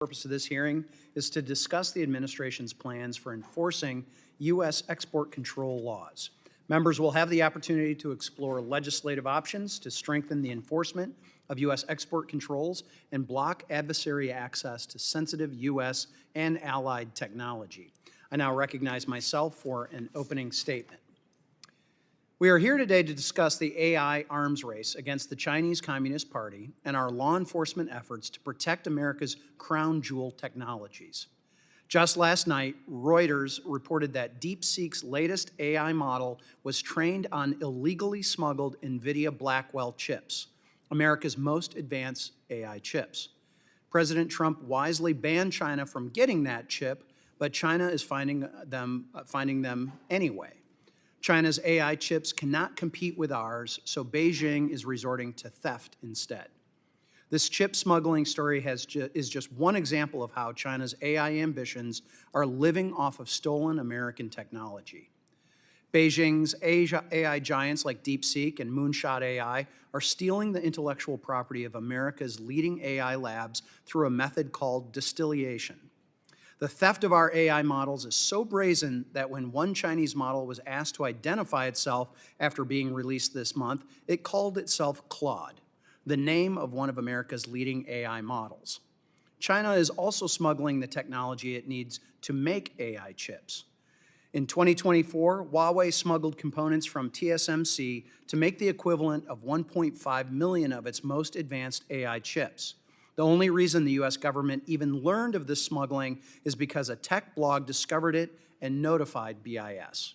The purpose of this hearing is to discuss the administration's plans for enforcing U.S. export control laws. Members will have the opportunity to explore legislative options to strengthen the enforcement of U.S. export controls and block adversary access to sensitive U.S. and allied technology. I now recognize myself for an opening statement. We are here today to discuss the AI arms race against the Chinese Communist Party and our law enforcement efforts to protect America's crown jewel technologies. Just last night, Reuters reported that DeepSeek's latest AI model was trained on illegally smuggled NVIDIA Blackwell chips, America's most advanced AI chips. President Trump wisely banned China from getting that chip, but China is finding them anyway. China's AI chips cannot compete with ours, so Beijing is resorting to theft instead. This chip smuggling story is just one example of how China's AI ambitions are living off of stolen American technology. Beijing's AI giants like DeepSeek and Moonshot AI are stealing the intellectual property of America's leading AI labs through a method called distillation. The theft of our AI models is so brazen that when one Chinese model was asked to identify itself after being released this month, it called itself Claude, the name of one of America's leading AI models. China is also smuggling the technology it needs to make AI chips. In 2024, Huawei smuggled components from TSMC to make the equivalent of 1.5 million of its most advanced AI chips. The only reason the U.S. government even learned of this smuggling is because a tech blog discovered it and notified BIS.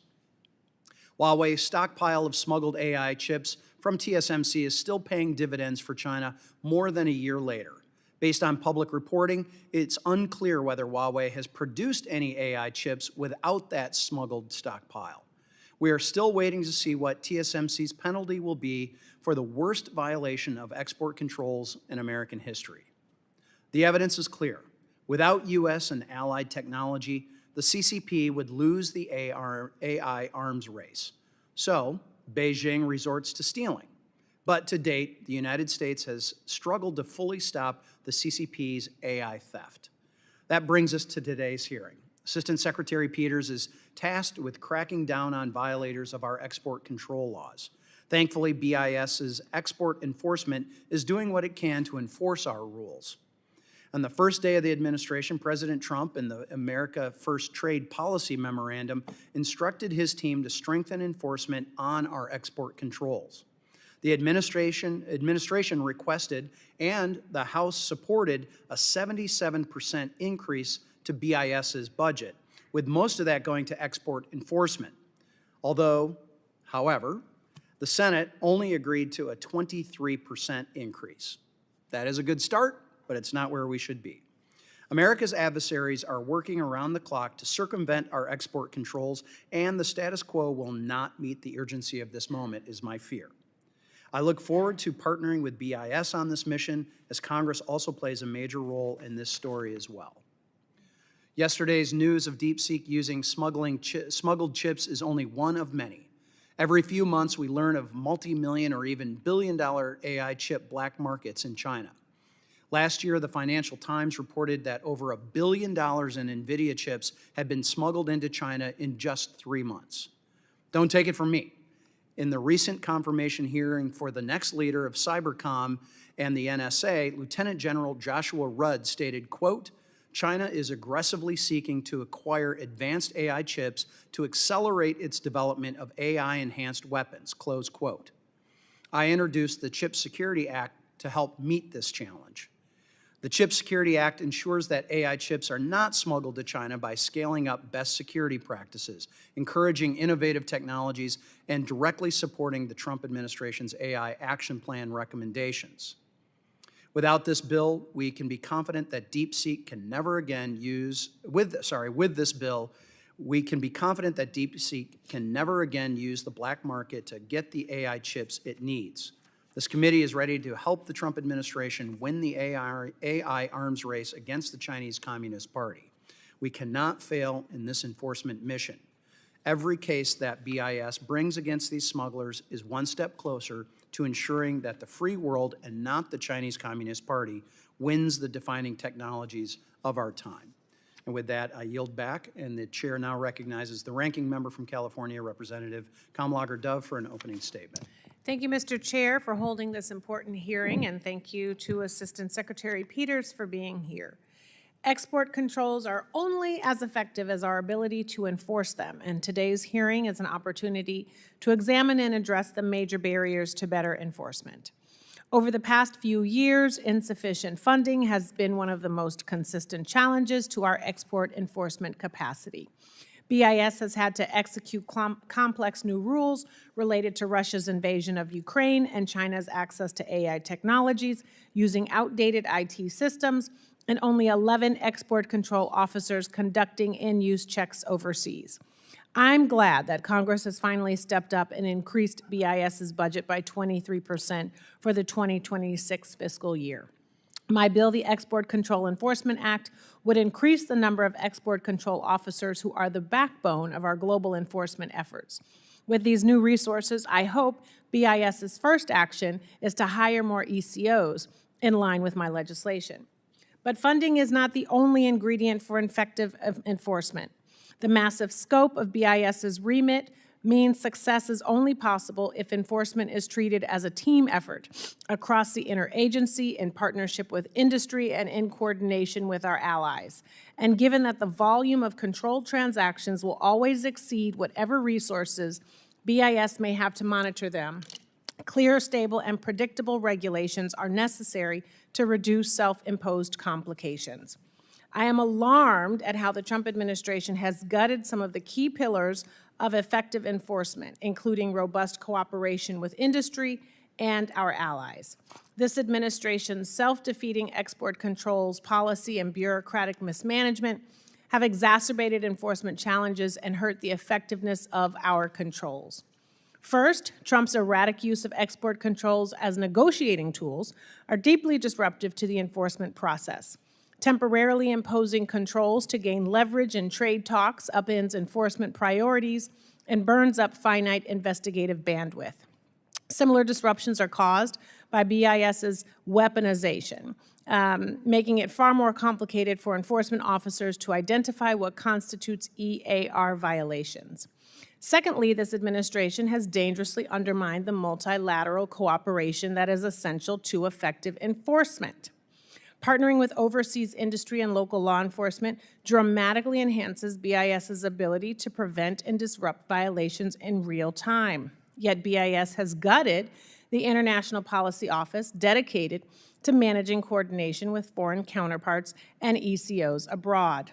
Huawei's stockpile of smuggled AI chips from TSMC is still paying dividends for China more than a year later. Based on public reporting, it's unclear whether Huawei has produced any AI chips without that smuggled stockpile. We are still waiting to see what TSMC's penalty will be for the worst violation of export controls in American history. The evidence is clear. Without U.S. and allied technology, the CCP would lose the AI arms race. So, Beijing resorts to stealing. But to date, the United States has struggled to fully stop the CCP's AI theft. That brings us to today's hearing. Assistant Secretary Peters is tasked with cracking down on violators of our export control laws. Thankfully, BIS's export enforcement is doing what it can to enforce our rules. On the first day of the administration, President Trump, in the America First Trade Policy Memorandum, instructed his team to strengthen enforcement on our export controls. The administration requested, and the House supported, a 77% increase to BIS's budget, with most of that going to export enforcement. However, the Senate only agreed to a 23% increase. That is a good start, but it's not where we should be. America's adversaries are working around the clock to circumvent our export controls, and the status quo will not meet the urgency of this moment, is my fear. I look forward to partnering with BIS on this mission, as Congress also plays a major role in this story as well. Yesterday's news of DeepSeek using smuggled chips is only one of many. Every few months, we learn of multi-million or even billion-dollar AI chip black markets in China. Last year, the Financial Times reported that over $1 billion in NVIDIA chips had been smuggled into China in just 3 months. Don't take it from me. In the recent confirmation hearing for the next leader of Cybercom and the NSA, Lieutenant General Joshua Rudd stated, quote, "China is aggressively seeking to acquire advanced AI chips to accelerate its development of AI-enhanced weapons," close quote. I introduced the Chip Security Act to help meet this challenge. The Chip Security Act ensures that AI chips are not smuggled to China by scaling up best security practices, encouraging innovative technologies, and directly supporting the Trump administration's AI action plan recommendations. Without this bill, we can be confident that DeepSeek can never again use, with this bill, we can be confident that DeepSeek can never again use the black market to get the AI chips it needs. This committee is ready to help the Trump administration win the AI arms race against the Chinese Communist Party. We cannot fail in this enforcement mission. Every case that BIS brings against these smugglers is one step closer to ensuring that the free world and not the Chinese Communist Party wins the defining technologies of our time. And with that, I yield back, and the chair now recognizes the ranking member from California, Representative Kamlager-Dove, for an opening statement. Thank you, Mr. Chair, for holding this important hearing, and thank you to Assistant Secretary Peters for being here. Export controls are only as effective as our ability to enforce them, and today's hearing is an opportunity to examine and address the major barriers to better enforcement. Over the past few years, insufficient funding has been one of the most consistent challenges to our export enforcement capacity. BIS has had to execute complex new rules related to Russia's invasion of Ukraine and China's access to AI technologies using outdated IT systems, and only 11 export control officers conducting in-use checks overseas. I'm glad that Congress has finally stepped up and increased BIS's budget by 23% for the 2026 fiscal year. My bill, the Export Control Enforcement Act, would increase the number of export control officers who are the backbone of our global enforcement efforts. With these new resources, I hope BIS's first action is to hire more ECOs in line with my legislation. But funding is not the only ingredient for effective enforcement. The massive scope of BIS's remit means success is only possible if enforcement is treated as a team effort across the interagency in partnership with industry and in coordination with our allies. And given that the volume of controlled transactions will always exceed whatever resources BIS may have to monitor them, clear, stable, and predictable regulations are necessary to reduce self-imposed complications. I am alarmed at how the Trump administration has gutted some of the key pillars of effective enforcement, including robust cooperation with industry and our allies. This administration's self-defeating export controls policy and bureaucratic mismanagement have exacerbated enforcement challenges and hurt the effectiveness of our controls. First, Trump's erratic use of export controls as negotiating tools are deeply disruptive to the enforcement process. Temporarily imposing controls to gain leverage in trade talks upends enforcement priorities and burns up finite investigative bandwidth. Similar disruptions are caused by BIS's weaponization, making it far more complicated for enforcement officers to identify what constitutes EAR violations. Secondly, this administration has dangerously undermined the multilateral cooperation that is essential to effective enforcement. Partnering with overseas industry and local law enforcement dramatically enhances BIS's ability to prevent and disrupt violations in real time. Yet BIS has gutted the International Policy Office dedicated to managing coordination with foreign counterparts and ECOs abroad.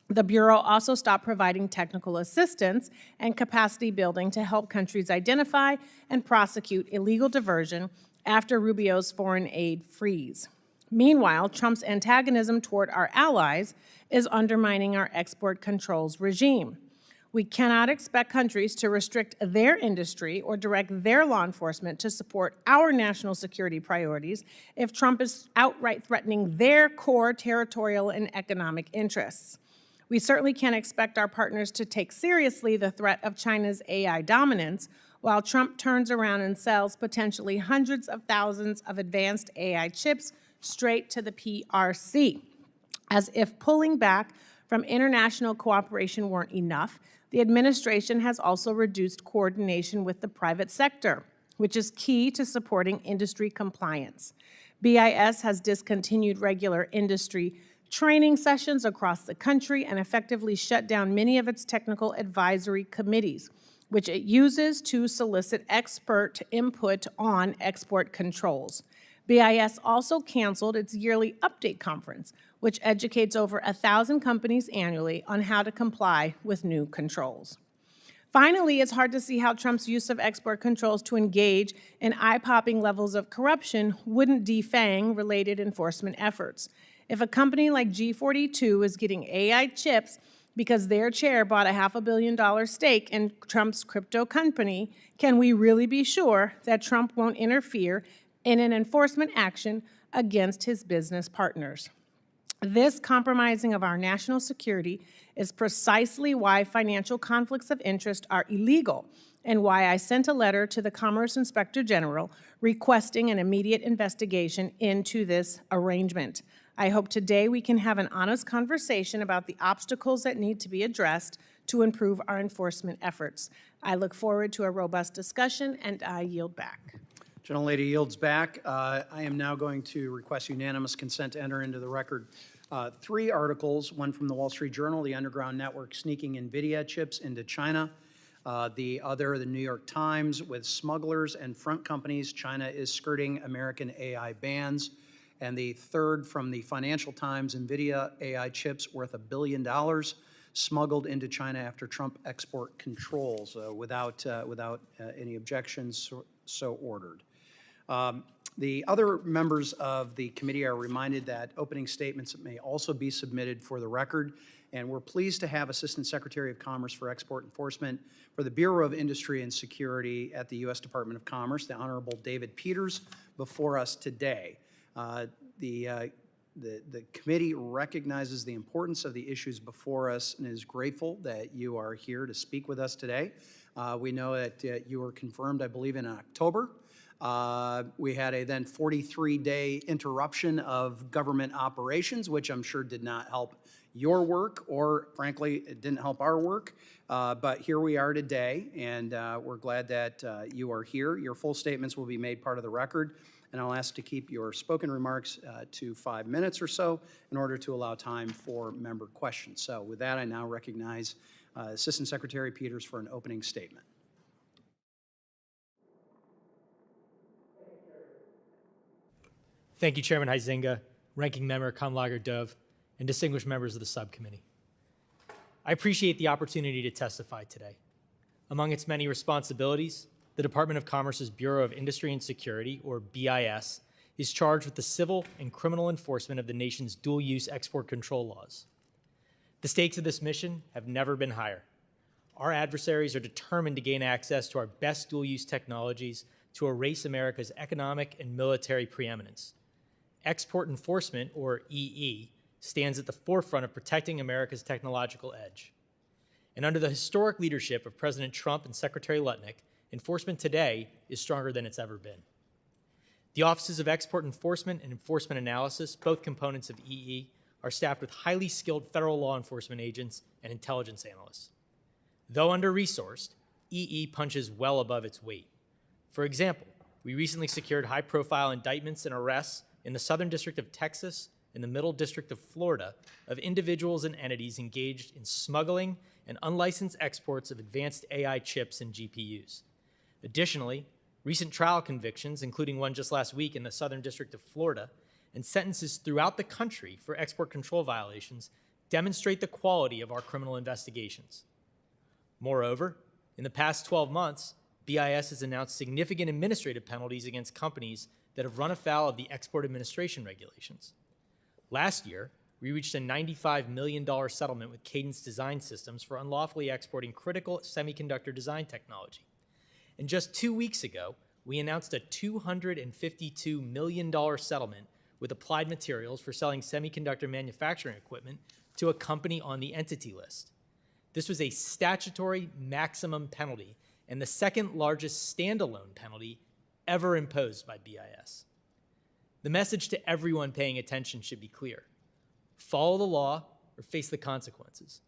The Bureau also stopped providing technical assistance and capacity building to help countries identify and prosecute illegal diversion after Rubio's foreign aid freeze. Meanwhile, Trump's antagonism toward our allies is undermining our export controls regime. We cannot expect countries to restrict their industry or direct their law enforcement to support our national security priorities if Trump is outright threatening their core territorial and economic interests. We certainly can't expect our partners to take seriously the threat of China's AI dominance while Trump turns around and sells potentially hundreds of thousands of advanced AI chips straight to the PRC. As if pulling back from international cooperation weren't enough, the administration has also reduced coordination with the private sector, which is key to supporting industry compliance. BIS has discontinued regular industry training sessions across the country and effectively shut down many of its technical advisory committees, which it uses to solicit expert input on export controls. BIS also canceled its yearly update conference, which educates over 1,000 companies annually on how to comply with new controls. Finally, it's hard to see how Trump's use of export controls to engage in eye-popping levels of corruption wouldn't defang related enforcement efforts. If a company like G42 is getting AI chips because their chair bought a $500 million stake in Trump's crypto company, can we really be sure that Trump won't interfere in an enforcement action against his business partners? This compromising of our national security is precisely why financial conflicts of interest are illegal and why I sent a letter to the Commerce Inspector General requesting an immediate investigation into this arrangement. I hope today we can have an honest conversation about the obstacles that need to be addressed to improve our enforcement efforts. I look forward to a robust discussion, and I yield back. Gentlelady yields back. I am now going to request unanimous consent to enter into the record 3 articles, one from the Wall Street Journal, the Underground Network Sneaking NVIDIA Chips into China. The other, the New York Times, with smugglers and front companies, China is skirting American AI bans. And the third from the Financial Times, NVIDIA AI chips worth $1 billion smuggled into China after Trump export controls. Without any objections, so ordered. The other members of the committee are reminded that opening statements may also be submitted for the record, and we're pleased to have Assistant Secretary of Commerce for Export Enforcement for the Bureau of Industry and Security at the U.S. Department of Commerce, the Honorable David Peters, before us today. The committee recognizes the importance of the issues before us and is grateful that you are here to speak with us today. We know that you were confirmed, I believe, in October. We had a then 43-day interruption of government operations, which I'm sure did not help your work, or frankly, it didn't help our work. But here we are today, and we're glad that you are here. Your full statements will be made part of the record, and I'll ask to keep your spoken remarks to 5 minutes or so in order to allow time for member questions. So with that, I now recognize Assistant Secretary Peters for an opening statement. Thank you, Chairman Huizenga, Ranking Member Kamlager-Dove, and distinguished members of the subcommittee. I appreciate the opportunity to testify today. Among its many responsibilities, the Department of Commerce's Bureau of Industry and Security, or BIS, is charged with the civil and criminal enforcement of the nation's dual-use export control laws. The stakes of this mission have never been higher. Our adversaries are determined to gain access to our best dual-use technologies to erase America's economic and military preeminence. Export enforcement, or EE, stands at the forefront of protecting America's technological edge. And under the historic leadership of President Trump and Secretary Lutnick, enforcement today is stronger than it's ever been. The Offices of Export Enforcement and Enforcement Analysis, both components of EE, are staffed with highly skilled federal law enforcement agents and intelligence analysts. Though under-resourced, EE punches well above its weight. For example, we recently secured high-profile indictments and arrests in the Southern District of Texas and the Middle District of Florida of individuals and entities engaged in smuggling and unlicensed exports of advanced AI chips and GPUs. Additionally, recent trial convictions, including one just last week in the Southern District of Florida, and sentences throughout the country for export control violations demonstrate the quality of our criminal investigations. Moreover, in the past 12 months, BIS has announced significant administrative penalties against companies that have run afoul of the Export Administration Regulations. Last year, we reached a $95 million settlement with Cadence Design Systems for unlawfully exporting critical semiconductor design technology. And just 2 weeks ago, we announced a $252 million settlement with Applied Materials for selling semiconductor manufacturing equipment to a company on the Entity List. This was a statutory maximum penalty and the second largest standalone penalty ever imposed by BIS. The message to everyone paying attention should be clear. Follow the law or face the consequences.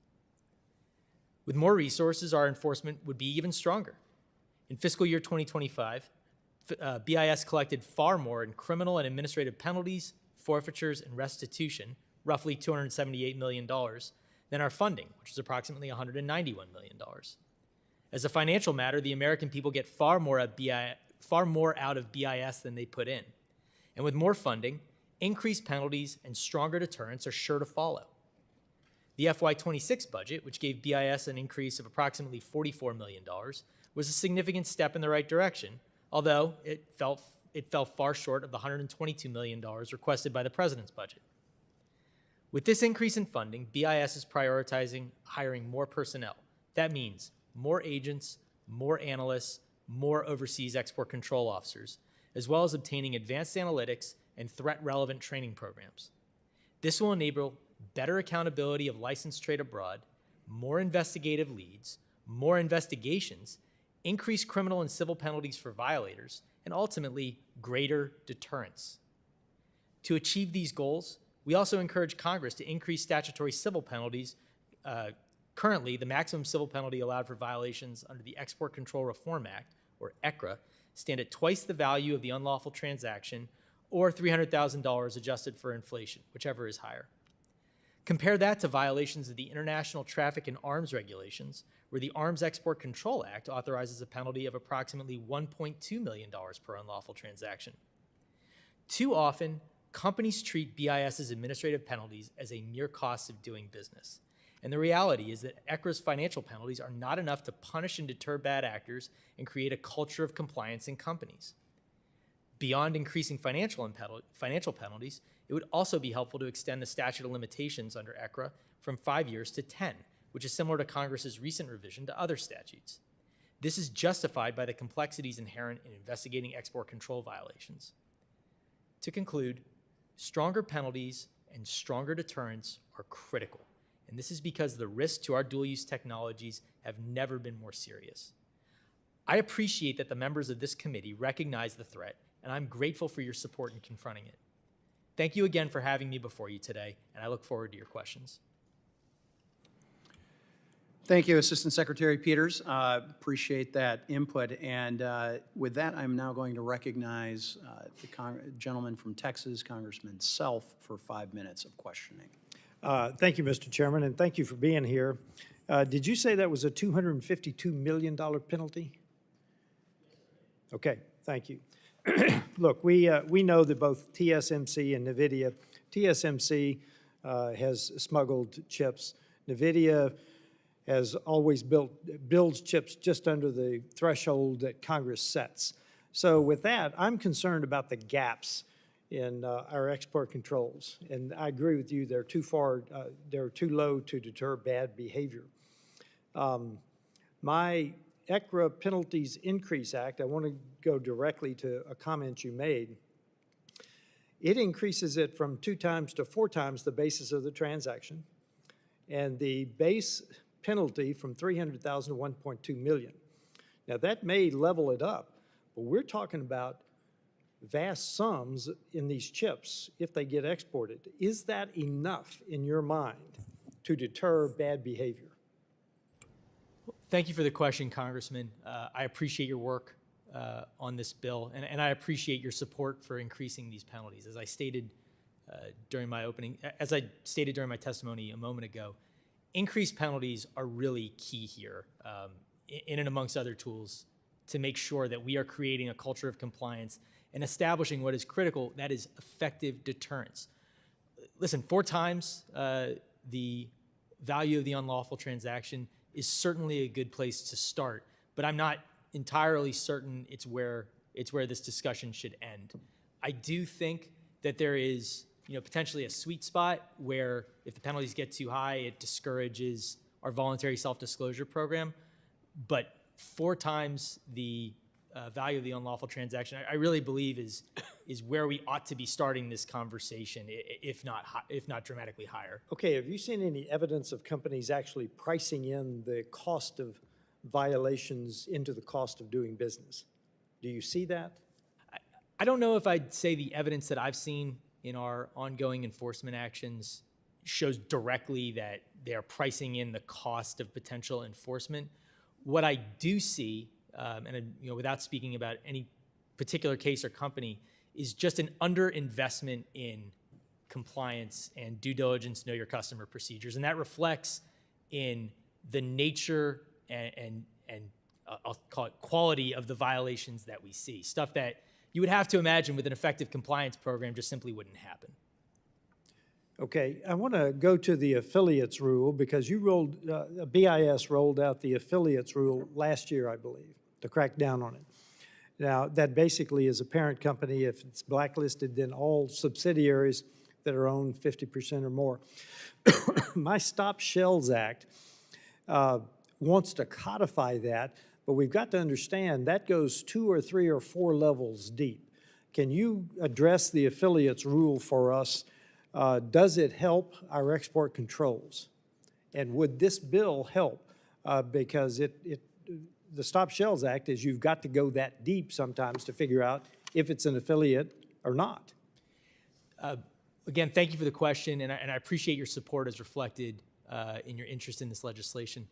With more resources, our enforcement would be even stronger. In fiscal year 2025, BIS collected far more in criminal and administrative penalties, forfeitures, and restitution, roughly $278 million, than our funding, which is approximately $191 million. As a financial matter, the American people get far more out of BIS than they put in. And with more funding, increased penalties and stronger deterrents are sure to follow. The FY26 budget, which gave BIS an increase of approximately $44 million, was a significant step in the right direction, although it fell far short of the $122 million requested by the President's budget. With this increase in funding, BIS is prioritizing hiring more personnel. That means more agents, more analysts, more overseas export control officers, as well as obtaining advanced analytics and threat-relevant training programs. This will enable better accountability of licensed trade abroad, more investigative leads, more investigations, increased criminal and civil penalties for violators, and ultimately, greater deterrence. To achieve these goals, We also encourage Congress to increase statutory civil penalties. Currently, the maximum civil penalty allowed for violations under the Export Control Reform Act, or ECRA, stand at twice the value of the unlawful transaction, or $300,000 adjusted for inflation, whichever is higher. Compare that to violations of the International Traffic in Arms Regulations, where the Arms Export Control Act authorizes a penalty of approximately $1.2 million per unlawful transaction. Too often, companies treat BIS's administrative penalties as a mere cost of doing business. And the reality is that ECRA's financial penalties are not enough to punish and deter bad actors and create a culture of compliance in companies. Beyond increasing financial penalties, it would also be helpful to extend the statute of limitations under ECRA from 5 years to 10, which is similar to Congress's recent revision to other statutes. This is justified by the complexities inherent in investigating export control violations. To conclude, stronger penalties and stronger deterrence are critical, and this is because the risks to our dual-use technologies have never been more serious. I appreciate that the members of this committee recognize the threat, and I'm grateful for your support in confronting it. Thank you again for having me before you today, and I look forward to your questions. Thank you, Assistant Secretary Peters. Appreciate that input. And with that, I'm now going to recognize the gentleman from Texas, Congressman Self, for 5 minutes of questioning. Thank you, Mr. Chairman, and thank you for being here. Did you say that was a $252 million penalty? Okay, thank you. Look, we know that both TSMC and NVIDIA, TSMC has smuggled chips. NVIDIA has always builds chips just under the threshold that Congress sets. So with that, I'm concerned about the gaps in our export controls. And I agree with you, they're too far, they're too low to deter bad behavior. My ECRA Penalties Increase Act, I want to go directly to a comment you made. It increases it from 2 times to 4 times the basis of the transaction, and the base penalty from $300,000 to $1.2 million. Now that may level it up, but we're talking about vast sums in these chips if they get exported. Is that enough in your mind to deter bad behavior? Thank you for the question, Congressman. I appreciate your work on this bill, and I appreciate your support for increasing these penalties. As I stated during my testimony a moment ago, increased penalties are really key here, in and amongst other tools, to make sure that we are creating a culture of compliance and establishing what is critical, that is effective deterrence. Listen, 4 times the value of the unlawful transaction is certainly a good place to start, but I'm not entirely certain it's where this discussion should end. I do think that there is, potentially a sweet spot where if the penalties get too high, it discourages our voluntary self-disclosure program, but 4 times the value of the unlawful transaction, I really believe is where we ought to be starting this conversation, if not dramatically higher. Okay, have you seen any evidence of companies actually pricing in the cost of violations into the cost of doing business? Do you see that? I don't know if I'd say the evidence that I've seen in our ongoing enforcement actions shows directly that they are pricing in the cost of potential enforcement. What I do see, and without speaking about any particular case or company, is just an underinvestment in compliance and due diligence, know your customer procedures, and that reflects in the nature and I'll call it quality of the violations that we see. Stuff that you would have to imagine with an effective compliance program just simply wouldn't happen. Okay, I want to go to the affiliates rule because you BIS rolled out the affiliates rule last year, I believe, to crack down on it. Now, that basically is a parent company. If it's blacklisted, then all subsidiaries that are owned 50% or more. My Stop Shells Act wants to codify that, but we've got to understand that goes 2 or 3 or 4 levels deep. Can you address the affiliates rule for us? Does it help our export controls? And would this bill help? Because the Stop Shells Act is you've got to go that deep sometimes to figure out if it's an affiliate or not. Again, thank you for the question, and I appreciate your support as reflected in your interest in this legislation.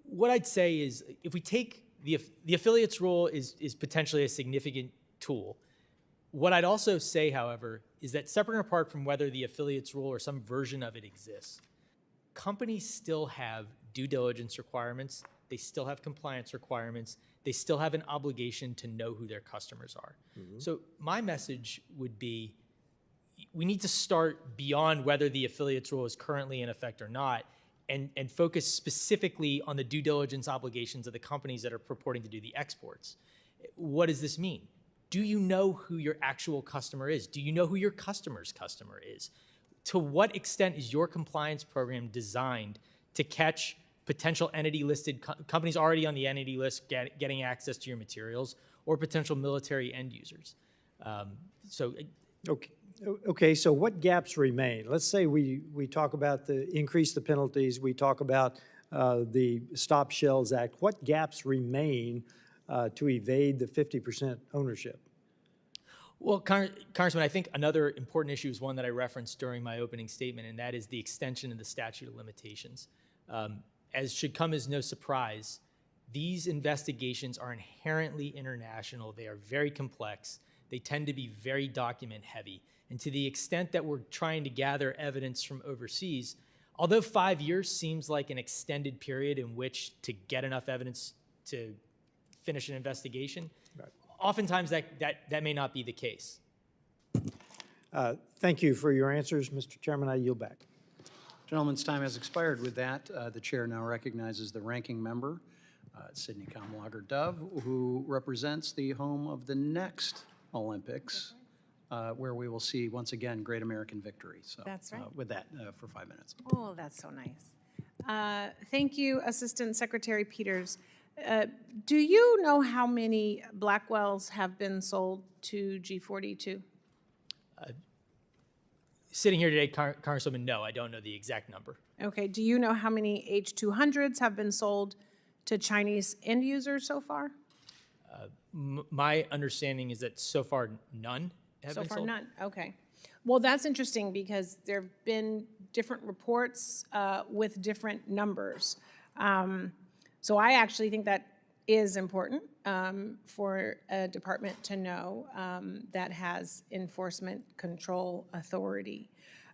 What I'd say is, if we take the affiliates rule is potentially a significant tool. What I'd also say, however, is that separate and apart from whether the affiliates rule or some version of it exists, companies still have due diligence requirements, they still have compliance requirements, they still have an obligation to know who their customers are. So my message would be, we need to start beyond whether the affiliates rule is currently in effect or not, and focus specifically on the due diligence obligations of the companies that are purporting to do the exports. What does this mean? Do you know who your actual customer is? Do you know who your customer's customer is? To what extent is your compliance program designed to catch potential entity-listed companies already on the entity list getting access to your materials, or potential military end users? Okay, so what gaps remain? Let's say we talk about increase the penalties, we talk about the Stop Shells Act. What gaps remain to evade the 50% ownership? Well, Congressman, I think another important issue is one that I referenced during my opening statement, and that is the extension of the statute of limitations. As should come as no surprise, these investigations are inherently international. They are very complex. They tend to be very document heavy. And to the extent that we're trying to gather evidence from overseas, although 5 years seems like an extended period in which to get enough evidence to finish an investigation, oftentimes that may not be the case. Thank you for your answers, Mr. Chairman. I yield back. Gentleman's time has expired. With that, the chair now recognizes the ranking member, Sidney Kamlager Dove, who represents the home of the next Olympics, where we will see, once again, great American victory. So, That's right. With that, for 5 minutes. Oh, that's so nice. Thank you, Assistant Secretary Peters. Do you know how many Blackwells have been sold to G42? Sitting here today, Congresswoman, no, I don't know the exact number. Okay, do you know how many H200s have been sold to Chinese end users so far? My understanding is that so far none have been sold. So far none, okay. Well, that's interesting because there have been different reports with different numbers. So I actually think that is important for a department to know that has enforcement control authority.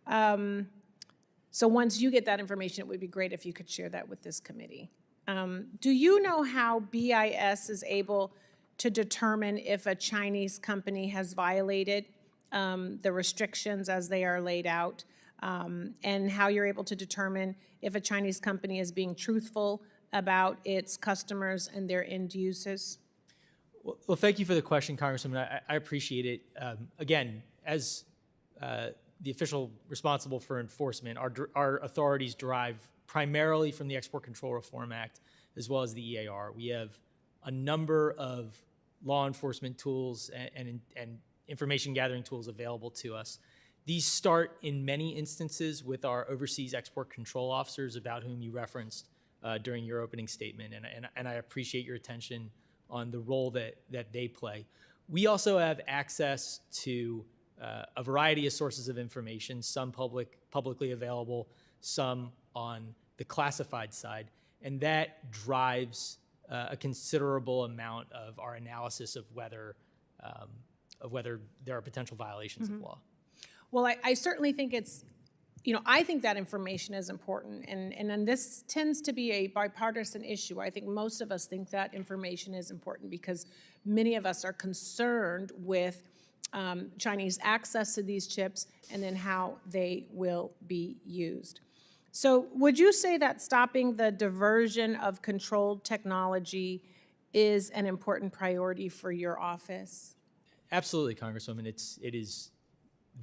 So once you get that information, it would be great if you could share that with this committee. Do you know how BIS is able to determine if a Chinese company has violated the restrictions as they are laid out, and how you're able to determine if a Chinese company is being truthful about its customers and their end users? Well, thank you for the question, Congresswoman. I appreciate it. Again, as the official responsible for enforcement, our authorities derive primarily from the Export Control Reform Act as well as the EAR. We have a number of law enforcement tools and information gathering tools available to us. These start in many instances with our overseas export control officers, about whom you referenced during your opening statement, and I appreciate your attention on the role that they play. We also have access to a variety of sources of information, some publicly available, some on the classified side, and that drives a considerable amount of our analysis of whether there are potential violations of law. Well, I certainly think it's, I think that information is important, and this tends to be a bipartisan issue. I think most of us think that information is important because many of us are concerned with Chinese access to these chips and then how they will be used. So would you say that stopping the diversion of controlled technology is an important priority for your office? Absolutely, Congresswoman. It is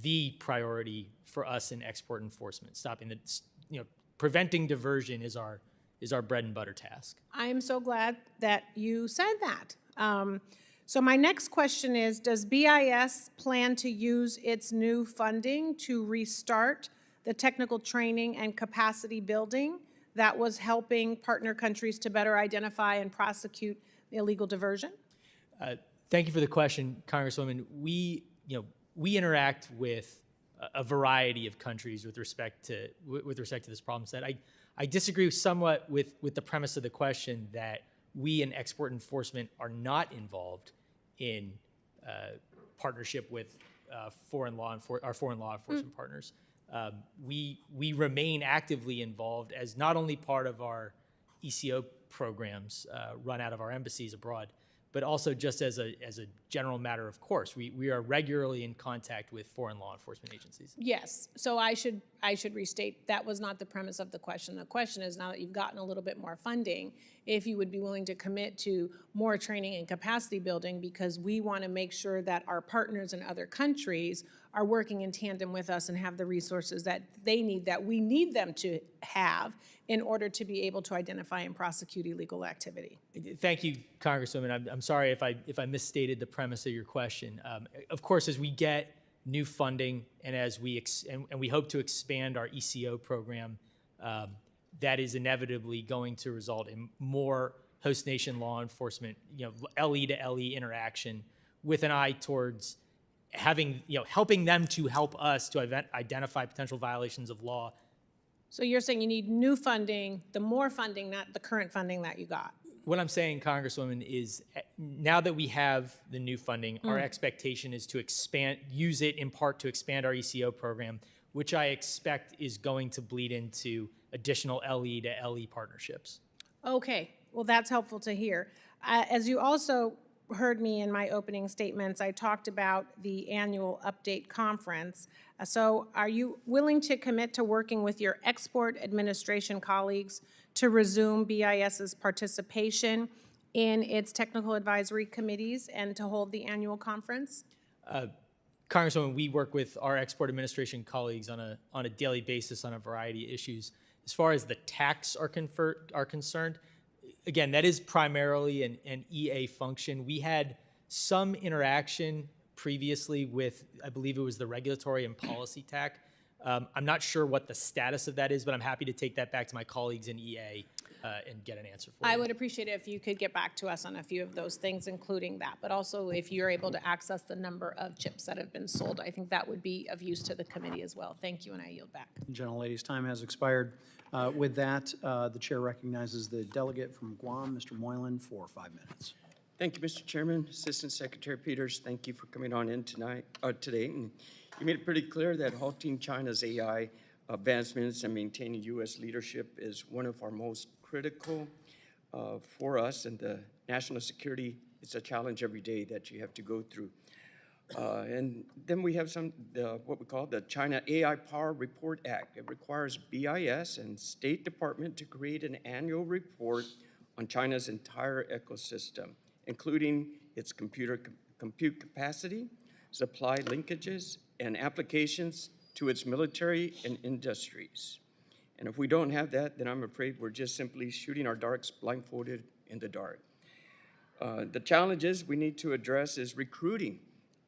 the priority for us in export enforcement. Stopping preventing diversion is our bread and butter task. I am so glad that you said that. So my next question is, does BIS plan to use its new funding to restart the technical training and capacity building that was helping partner countries to better identify and prosecute illegal diversion? Thank you for the question, Congresswoman. We interact with a variety of countries with respect to this problem set. I disagree somewhat with the premise of the question that we in export enforcement are not involved in partnership with our foreign law enforcement partners. We remain actively involved as not only part of our ECO programs run out of our embassies abroad, but also just as a general matter of course. We are regularly in contact with foreign law enforcement agencies. Yes, so I should restate, that was not the premise of the question. The question is, now that you've gotten a little bit more funding, if you would be willing to commit to more training and capacity building, because we want to make sure that our partners in other countries are working in tandem with us and have the resources that they need, that we need them to have in order to be able to identify and prosecute illegal activity. Thank you, Congresswoman. I'm sorry if I misstated the premise of your question. Of course, as we get new funding and as we hope to expand our ECO program, that is inevitably going to result in more host nation law enforcement, LE to LE interaction, with an eye towards helping them to help us to identify potential violations of law. So you're saying you need new funding, the more funding, not the current funding that you got? What I'm saying, Congresswoman, is now that we have the new funding, our expectation is to use it in part to expand our ECO program, which I expect is going to bleed into additional LE to LE partnerships. Okay, well, that's helpful to hear. As you also heard me in my opening statements, I talked about the annual update conference. So are you willing to commit to working with your export administration colleagues to resume BIS's participation in its technical advisory committees and to hold the annual conference? Congresswoman, we work with our export administration colleagues on a daily basis on a variety of issues. As far as the tax are concerned, again, that is primarily an EA function. We had some interaction previously with, I believe it was the regulatory and policy TAC. I'm not sure what the status of that is, but I'm happy to take that back to my colleagues in EA and get an answer for you. I would appreciate it if you could get back to us on a few of those things, including that, but also if you're able to access the number of chips that have been sold. I think that would be of use to the committee as well. Thank you, and I yield back. Gentlelady's time has expired. With that, the chair recognizes the delegate from Guam, Mr. Moylan, for 5 minutes. Thank you, Mr. Chairman. Assistant Secretary Peters, thank you for coming on in today. And you made it pretty clear that halting China's AI advancements and maintaining U.S. leadership is one of our most critical for us, and the national security is a challenge every day that you have to go through. And then we have what we call the China AI Power Report Act. It requires BIS and State Department to create an annual report on China's entire ecosystem, including its compute capacity, supply linkages, and applications to its military and industries. And if we don't have that, then I'm afraid we're just simply shooting our darts blindfolded in the dark. The challenges we need to address is recruiting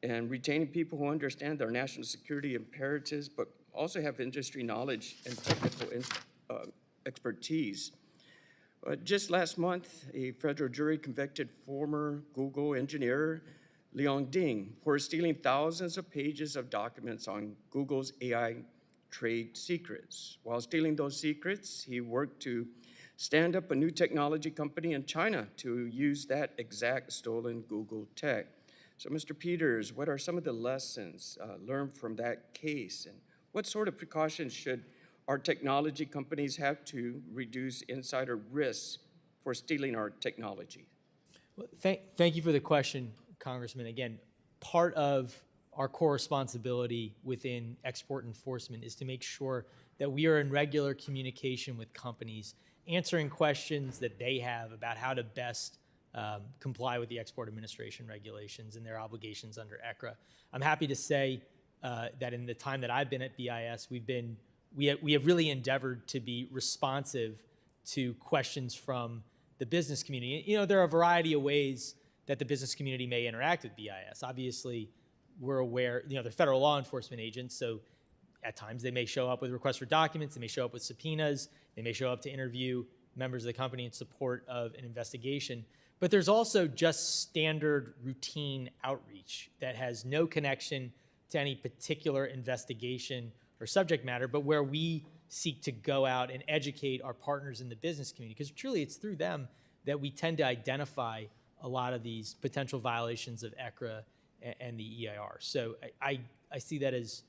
and retaining people who understand their national security imperatives, but also have industry knowledge and technical expertise. Just last month, a federal jury convicted former Google engineer Liang Ding for stealing thousands of pages of documents on Google's AI trade secrets. While stealing those secrets, he worked to stand up a new technology company in China to use that exact stolen Google tech. So, Mr. Peters, what are some of the lessons learned from that case, and what sort of precautions should our technology companies have to reduce insider risks for stealing our technology? Well, thank you for the question, Congressman. Again, part of our core responsibility within export enforcement is to make sure that we are in regular communication with companies, answering questions that they have about how to best comply with the Export Administration regulations and their obligations under ECRA. I'm happy to say that in the time that I've been at BIS, we have really endeavored to be responsive to questions from the business community. There are a variety of ways that the business community may interact with BIS. Obviously, we're aware, they're federal law enforcement agents, so at times they may show up with requests for documents, they may show up with subpoenas, they may show up to interview members of the company in support of an investigation. But there's also just standard routine outreach that has no connection to any particular investigation or subject matter, but where we seek to go out and educate our partners in the business community, because truly it's through them that we tend to identify a lot of these potential violations of ECRA and the EIR. So I see that as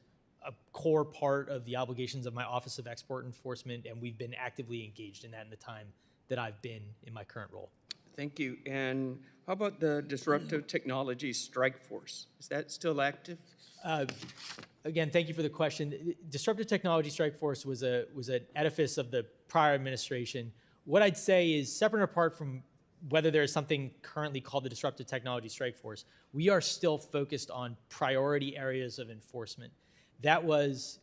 a core part of the obligations of my Office of Export Enforcement, and we've been actively engaged in that in the time that I've been in my current role. Thank you. And how about the Disruptive Technology Strike Force? Is that still active? Again, thank you for the question. Disruptive Technology Strike Force was an edifice of the prior administration. What I'd say is, separate and apart from whether there is something currently called the Disruptive Technology Strike Force, we are still focused on priority areas of enforcement. That was,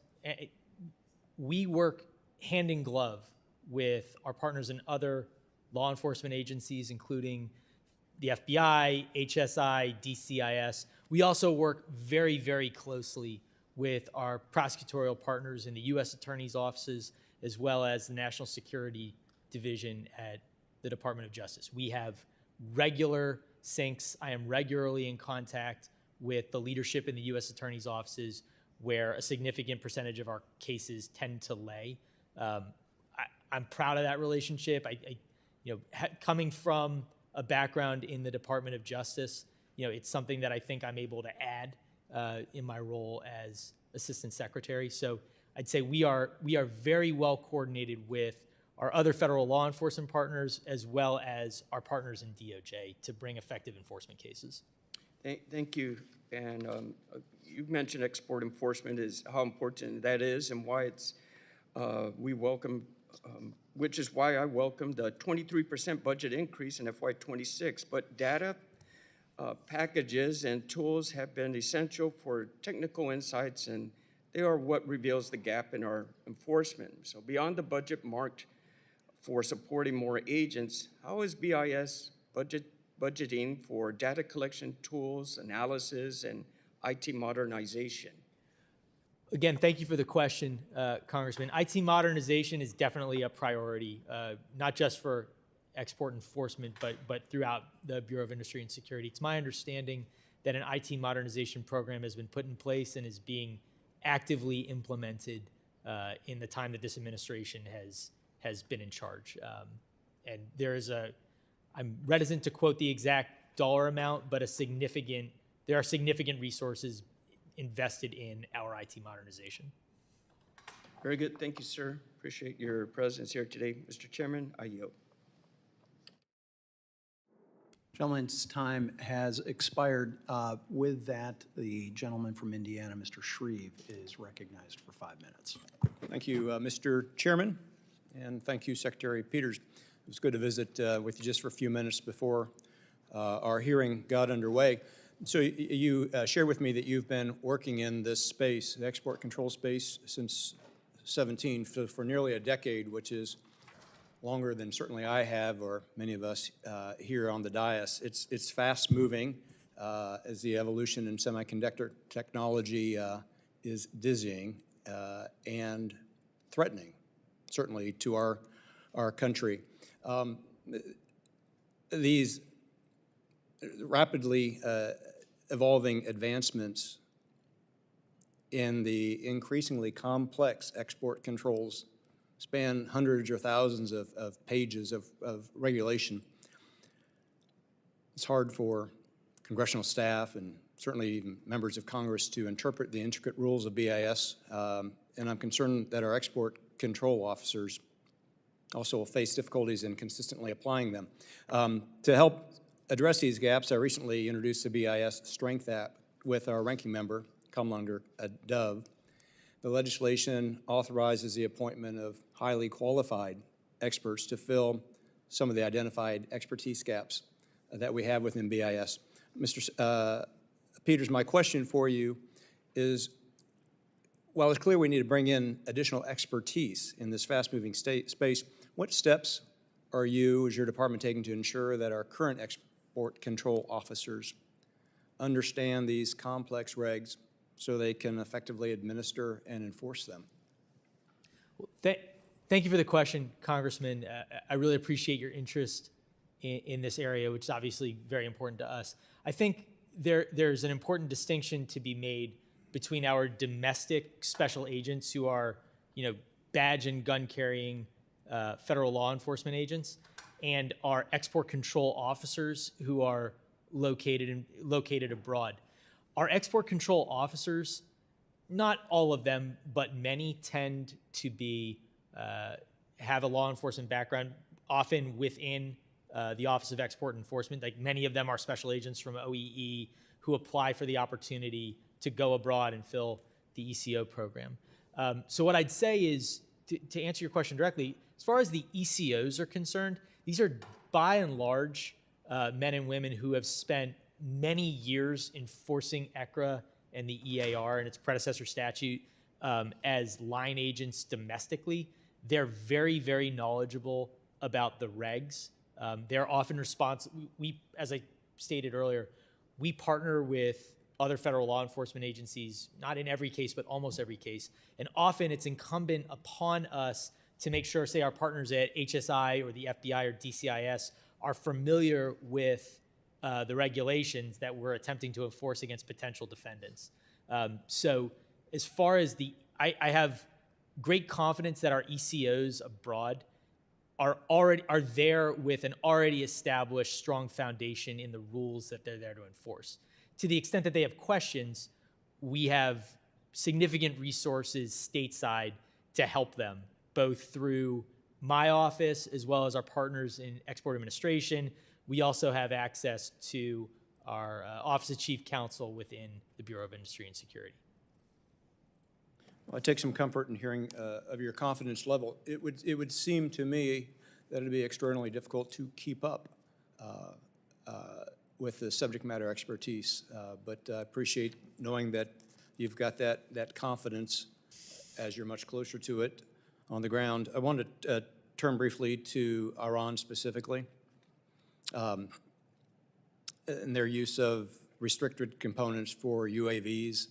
we work hand in glove with our partners in other law enforcement agencies, including the FBI, HSI, DCIS. We also work very, very closely with our prosecutorial partners in the U.S. Attorney's offices, as well as the National Security Division at the Department of Justice. We have regular syncs. I am regularly in contact with the leadership in the U.S. Attorney's offices, where a significant percentage of our cases tend to lay. I'm proud of that relationship. Coming from a background in the Department of Justice, it's something that I think I'm able to add in my role as Assistant Secretary. So I'd say we are very well coordinated with our other federal law enforcement partners, as well as our partners in DOJ, to bring effective enforcement cases. Thank you. And you mentioned export enforcement, is how important that is, and why it's we welcome, which is why I welcome the 23% budget increase in FY26. But data, packages, and tools have been essential for technical insights, and they are what reveals the gap in our enforcement. So beyond the budget marked for supporting more agents, how is BIS budgeting for data collection tools, analysis, and IT modernization? Again, thank you for the question, Congressman. IT modernization is definitely a priority, not just for export enforcement, but throughout the Bureau of Industry and Security. It's my understanding that an IT modernization program has been put in place and is being actively implemented in the time that this administration has been in charge. And I'm reticent to quote the exact dollar amount, but there are significant resources invested in our IT modernization. Very good. Thank you, sir. Appreciate your presence here today. Mr. Chairman, I yield. Gentleman's time has expired. With that, the gentleman from Indiana, Mr. Shreve, is recognized for 5 minutes. Thank you, Mr. Chairman, and thank you, Secretary Peters. It was good to visit with you just for a few minutes before our hearing got underway. So you shared with me that you've been working in this space, the export control space, since 17, for nearly a decade, which is longer than certainly I have, or many of us here on the dais. It's fast-moving as the evolution in semiconductor technology is dizzying and threatening, certainly to our country. These rapidly evolving advancements in the increasingly complex export controls span hundreds or thousands of pages of regulation. It's hard for congressional staff and certainly even members of Congress to interpret the intricate rules of BIS, and I'm concerned that our export control officers also face difficulties in consistently applying them. To help address these gaps, I recently introduced the BIS Strength app with our ranking member, Kamlanger Dove. The legislation authorizes the appointment of highly qualified experts to fill some of the identified expertise gaps that we have within BIS. Mr. Peters, my question for you is, while it's clear we need to bring in additional expertise in this fast-moving space, what steps are you, as your department, taking to ensure that our current export control officers understand these complex regs so they can effectively administer and enforce them? Well, thank you for the question, Congressman. I really appreciate your interest in this area, which is obviously very important to us. I think there's an important distinction to be made between our domestic special agents who are, badge and gun carrying federal law enforcement agents, and our export control officers who are located abroad. Our export control officers, not all of them, but many tend to be have a law enforcement background, often within the Office of Export Enforcement. Like many of them are special agents from OEE who apply for the opportunity to go abroad and fill the ECO program. So what I'd say is, to answer your question directly, as far as the ECOs are concerned, these are by and large men and women who have spent many years enforcing ECRA and the EAR and its predecessor statute as line agents domestically. They're very, very knowledgeable about the regs. They're often responsible. We, as I stated earlier, we partner with other federal law enforcement agencies, not in every case, but almost every case. And often it's incumbent upon us to make sure, say, our partners at HSI or the FBI or DCIS are familiar with the regulations that we're attempting to enforce against potential defendants. So as far as I have great confidence that our ECOs abroad are there with an already established strong foundation in the rules that they're there to enforce. To the extent that they have questions, we have significant resources stateside to help them, both through my office as well as our partners in export administration. We also have access to our Office of Chief Counsel within the Bureau of Industry and Security. Well, I take some comfort in hearing of your confidence level. It would seem to me that it'd be extraordinarily difficult to keep up with the subject matter expertise, but I appreciate knowing that you've got that confidence as you're much closer to it on the ground. I wanted to turn briefly to Iran specifically and their use of restricted components for UAVs,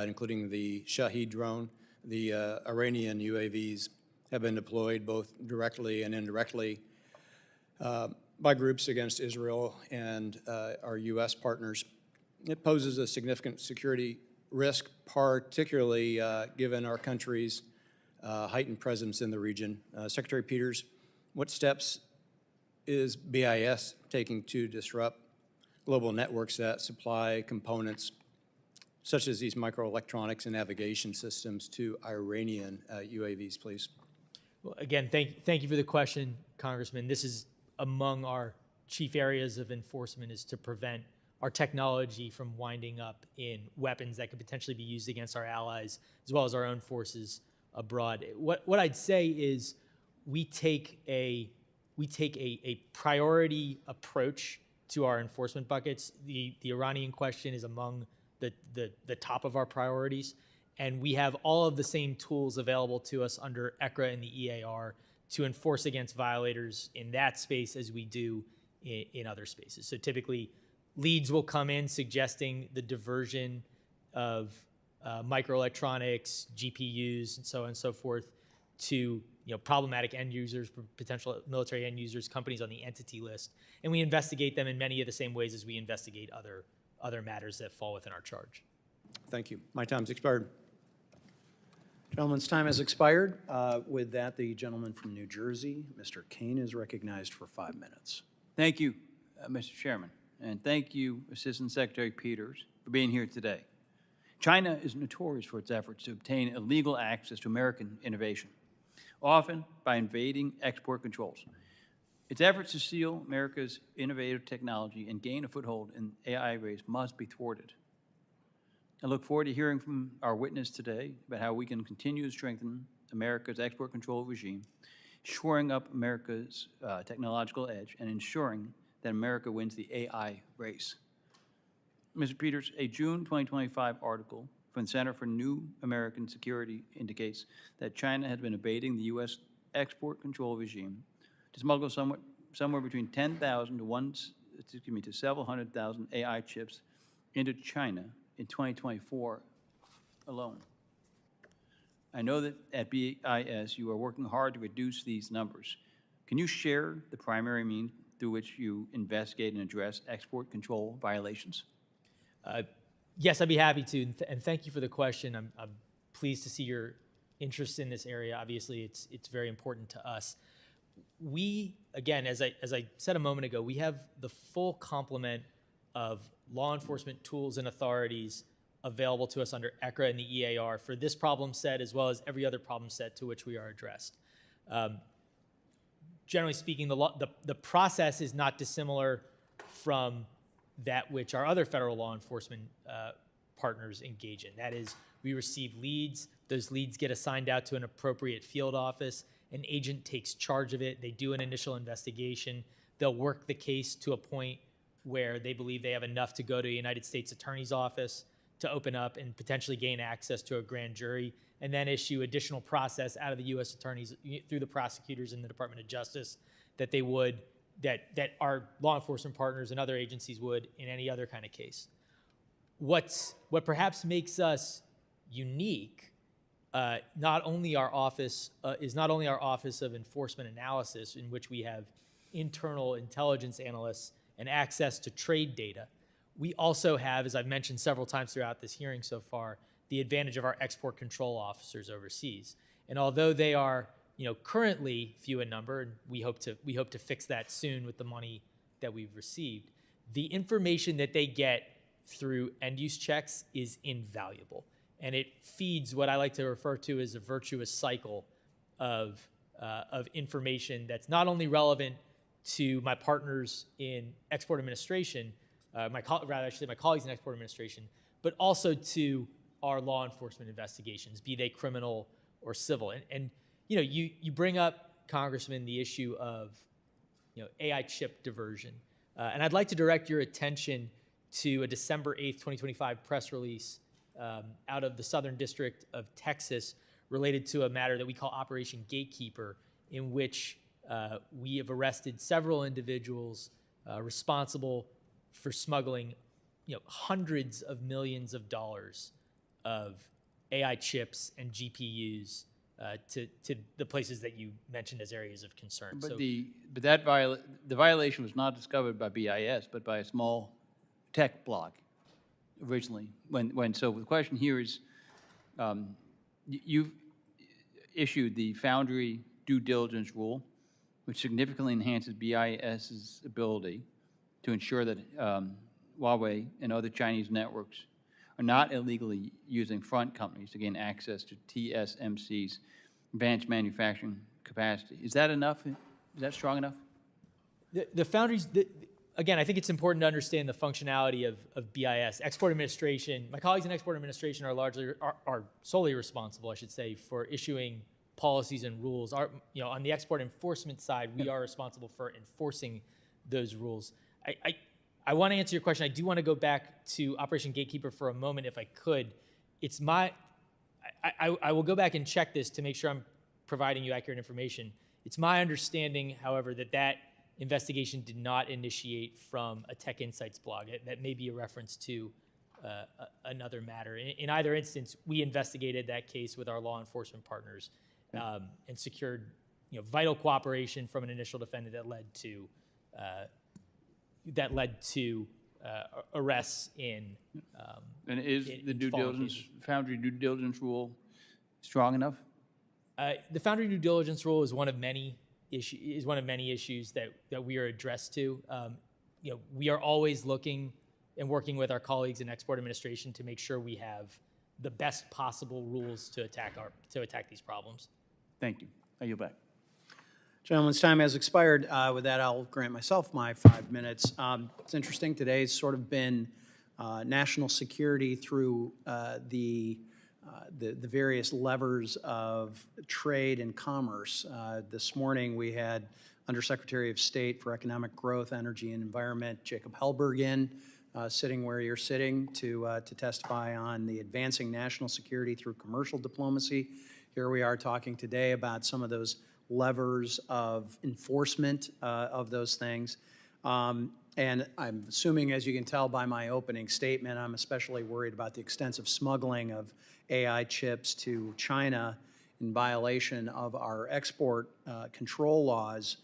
including the Shahed drone. The Iranian UAVs have been deployed both directly and indirectly by groups against Israel and our U.S. partners. It poses a significant security risk, particularly given our country's heightened presence in the region. Secretary Peters, what steps is BIS taking to disrupt global networks that supply components such as these microelectronics and navigation systems to Iranian UAVs, please? Well, again, thank you for the question, Congressman. This is among our chief areas of enforcement, is to prevent our technology from winding up in weapons that could potentially be used against our allies as well as our own forces abroad. What I'd say is we take a priority approach to our enforcement buckets. The Iranian question is among the top of our priorities, and we have all of the same tools available to us under ECRA and the EAR to enforce against violators in that space as we do in other spaces. So typically, leads will come in suggesting the diversion of microelectronics, GPUs, and so on and so forth to problematic end users, potential military end users, companies on the entity list, and we investigate them in many of the same ways as we investigate other matters that fall within our charge. Thank you. My time's expired. Gentleman's time has expired. With that, the gentleman from New Jersey, Mr. Kane, is recognized for 5 minutes. Thank you, Mr. Chairman, and thank you, Assistant Secretary Peters, for being here today. China is notorious for its efforts to obtain illegal access to American innovation, often by invading export controls. Its efforts to steal America's innovative technology and gain a foothold in the AI race must be thwarted. I look forward to hearing from our witness today about how we can continue to strengthen America's export control regime, shoring up America's technological edge, and ensuring that America wins the AI race. Mr. Peters, a June 2025 article from the Center for New American Security indicates that China has been evading the U.S. export control regime to smuggle somewhere between 10,000 to several hundred thousand AI chips into China in 2024 alone. I know that at BIS you are working hard to reduce these numbers. Can you share the primary means through which you investigate and address export control violations? Yes, I'd be happy to, and thank you for the question. I'm pleased to see your interest in this area. Obviously, it's very important to us. We, again, as I said a moment ago, we have the full complement of law enforcement tools and authorities available to us under ECRA and the EAR for this problem set, as well as every other problem set to which we are addressed. Generally speaking, the process is not dissimilar from that which our other federal law enforcement partners engage in. That is, we receive leads, those leads get assigned out to an appropriate field office, an agent takes charge of it, they do an initial investigation, they'll work the case to a point where they believe they have enough to go to a United States Attorney's Office to open up and potentially gain access to a grand jury, and then issue additional process out of the U.S. attorneys through the prosecutors in the Department of Justice that they would, that our law enforcement partners and other agencies would in any other kind of case. What perhaps makes us unique, not only our office of enforcement analysis, in which we have internal intelligence analysts and access to trade data. We also have, as I've mentioned several times throughout this hearing so far, the advantage of our export control officers overseas. And although they are, currently few in number, and we hope to fix that soon with the money that we've received, the information that they get through end-use checks is invaluable. And it feeds what I like to refer to as a virtuous cycle of information that's not only relevant to my partners in export administration, my colleagues in export administration, but also to our law enforcement investigations, be they criminal or civil. And you bring up, Congressman, the issue of AI chip diversion. And I'd like to direct your attention to a December 8th, 2025 press release out of the Southern District of Texas related to a matter that we call Operation Gatekeeper, in which we have arrested several individuals responsible for smuggling hundreds of millions of dollars of AI chips and GPUs to the places that you mentioned as areas of concern. But the violation was not discovered by BIS, but by a small tech blog originally. So the question here is, you've issued the Foundry due diligence rule, which significantly enhances BIS's ability to ensure that Huawei and other Chinese networks are not illegally using front companies to gain access to TSMC's advanced manufacturing capacity. Is that enough? Is that strong enough? The Foundries, again, I think it's important to understand the functionality of BIS. Export administration, my colleagues in export administration are solely responsible, I should say, for issuing policies and rules. On the export enforcement side, we are responsible for enforcing those rules. I want to answer your question. I do want to go back to Operation Gatekeeper for a moment, if I could. I will go back and check this to make sure I'm providing you accurate information. It's my understanding, however, that investigation did not initiate from a Tech Insights blog. That may be a reference to another matter. In either instance, we investigated that case with our law enforcement partners and secured vital cooperation from an initial defendant that led to arrests in And is in the due fallen diligence, cases. Foundry due diligence rule strong enough? The Foundry due diligence rule is one of many issues that we are addressed to. We are always looking and working with our colleagues in export administration to make sure we have the best possible rules to attack these problems. Thank you. I yield back. Gentleman's time has expired. With that, I'll grant myself my 5 minutes. It's interesting, today's sort of been national security through the various levers of trade and commerce. This morning, we had Undersecretary of State for Economic Growth, Energy, and Environment, Jacob Hellberg, in, sitting where you're sitting to testify on the advancing national security through commercial diplomacy. Here we are talking today about some of those levers of enforcement of those things. And I'm assuming, as you can tell by my opening statement, I'm especially worried about the extensive smuggling of AI chips to China in violation of our export control laws.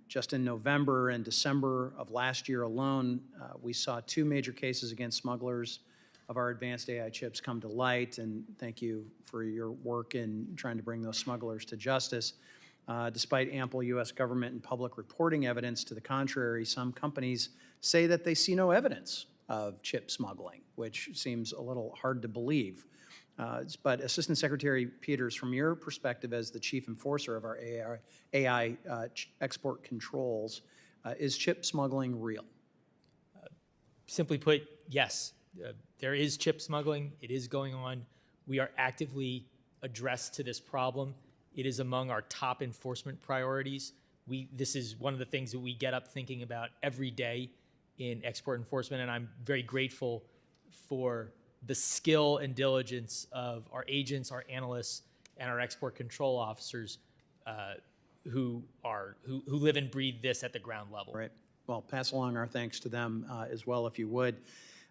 Just in November and December of last year alone, we saw 2 major cases against smugglers of our advanced AI chips come to light, and thank you for your work in trying to bring those smugglers to justice. Despite ample U.S. government and public reporting evidence to the contrary, some companies say that they see no evidence of chip smuggling, which seems a little hard to believe. But Assistant Secretary Peters, from your perspective as the chief enforcer of our AI export controls, is chip smuggling real? Simply put, yes. There is chip smuggling. It is going on. We are actively addressed to this problem. It is among our top enforcement priorities. This is one of the things that we get up thinking about every day in export enforcement, and I'm very grateful for the skill and diligence of our agents, our analysts, and our export control officers who live and breathe this at the ground level. Right. Well, pass along our thanks to them as well, if you would.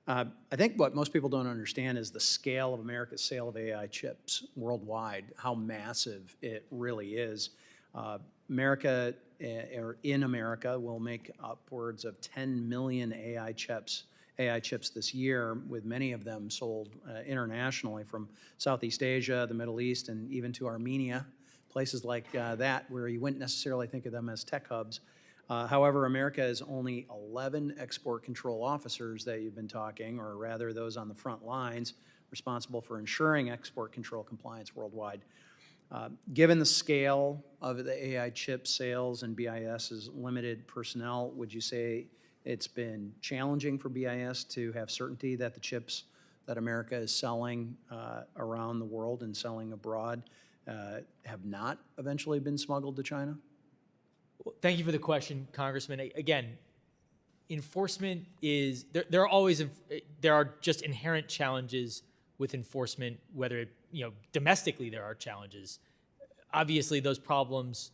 I think what most people don't understand is the scale of America's sale of AI chips worldwide, how massive it really is. America, or in America, will make upwards of 10 million AI chips this year, with many of them sold internationally from Southeast Asia, the Middle East, and even to Armenia, places like that where you wouldn't necessarily think of them as tech hubs. However, America has only 11 export control officers that you've been talking, or rather those on the front lines responsible for ensuring export control compliance worldwide. Given the scale of the AI chip sales and BIS's limited personnel, would you say it's been challenging for BIS to have certainty that the chips that America is selling around the world and selling abroad have not eventually been smuggled to China? Well, thank you for the question, Congressman. Again, enforcement is, there are just inherent challenges with enforcement, whether it, domestically there are challenges. Obviously, those problems,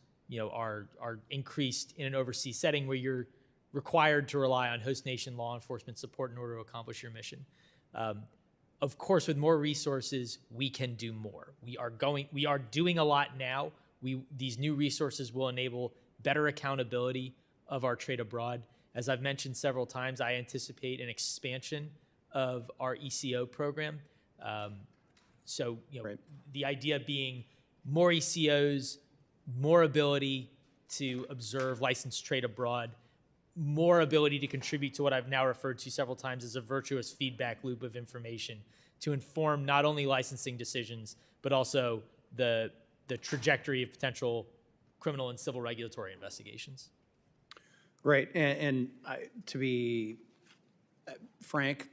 are increased in an overseas setting where you're required to rely on host nation law enforcement support in order to accomplish your mission. Of course, with more resources, we can do more. We are doing a lot now. These new resources will enable better accountability of our trade abroad. As I've mentioned several times, I anticipate an expansion of our ECO program. Right. The idea being more ECOs, more ability to observe licensed trade abroad, more ability to contribute to what I've now referred to several times as a virtuous feedback loop of information to inform not only licensing decisions, but also the trajectory of potential criminal and civil regulatory investigations. Great, and to be frank,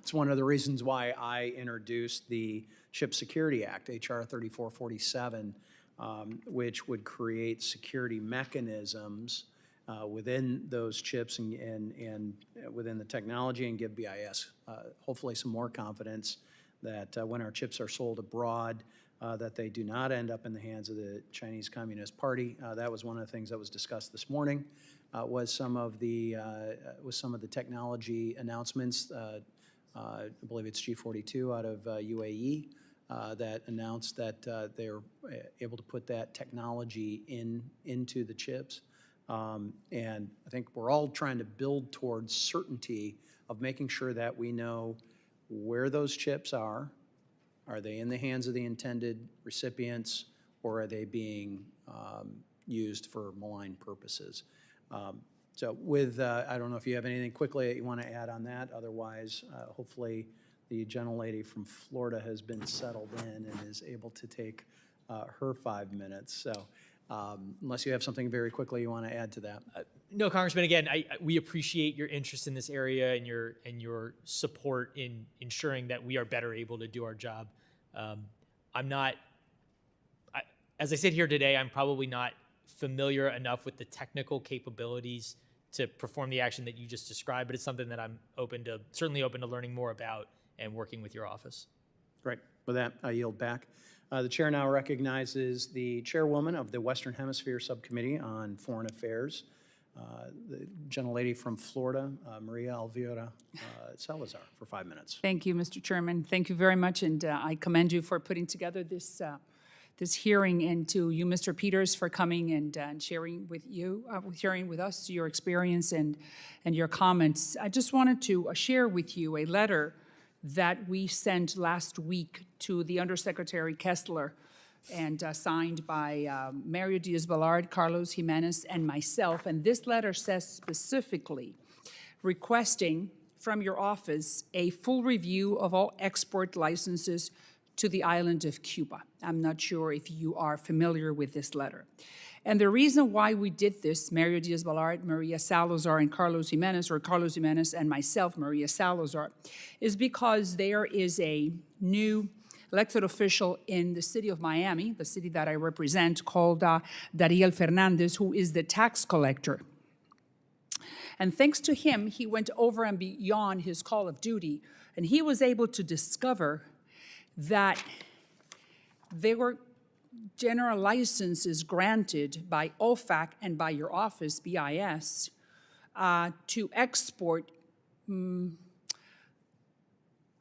it's one of the reasons why I introduced the Chip Security Act, H.R. 3447, which would create security mechanisms within those chips and within the technology, and give BIS hopefully some more confidence that when our chips are sold abroad, that they do not end up in the hands of the Chinese Communist Party. That was one of the things that was discussed this morning. Was some of the technology announcements. I believe it's G42 out of UAE that announced that they're able to put that technology into the chips. And I think we're all trying to build towards certainty of making sure that we know where those chips are. Are they in the hands of the intended recipients, or are they being used for malign purposes? So with, I don't know if you have anything quickly that you want to add on that. Otherwise, hopefully the gentlelady from Florida has been settled in and is able to take her 5 minutes. So unless you have something very quickly you want to add to that. No, Congressman, again, we appreciate your interest in this area and your support in ensuring that we are better able to do our job. As I sit here today, I'm probably not familiar enough with the technical capabilities to perform the action that you just described, but it's something that I'm certainly open to learning more about and working with your office. Great. With that, I yield back. The chair now recognizes the chairwoman of the Western Hemisphere Subcommittee on Foreign Affairs, the gentlelady from Florida, Maria Elvira Salazar, for 5 minutes. Thank you, Mr. Chairman. Thank you very much, and I commend you for putting together this this hearing, and to you, Mr. Peters, for coming and sharing with us your experience and your comments. I just wanted to share with you a letter that we sent last week to the Undersecretary Kessler and signed by Mario Diaz-Balart, Carlos Jimenez, and myself. And this letter says specifically, requesting from your office a full review of all export licenses to the island of Cuba. I'm not sure if you are familiar with this letter. And the reason why we did this, Mario Diaz-Balart, Maria Salazar, and Carlos Jimenez, or Carlos Jimenez and myself, Maria Salazar, is because there is a new elected official in the city of Miami, the city that I represent, called Dariel Fernandez, who is the tax collector. And thanks to him, he went over and beyond his call of duty, and he was able to discover that there were general licenses granted by OFAC and by your office, BIS, to export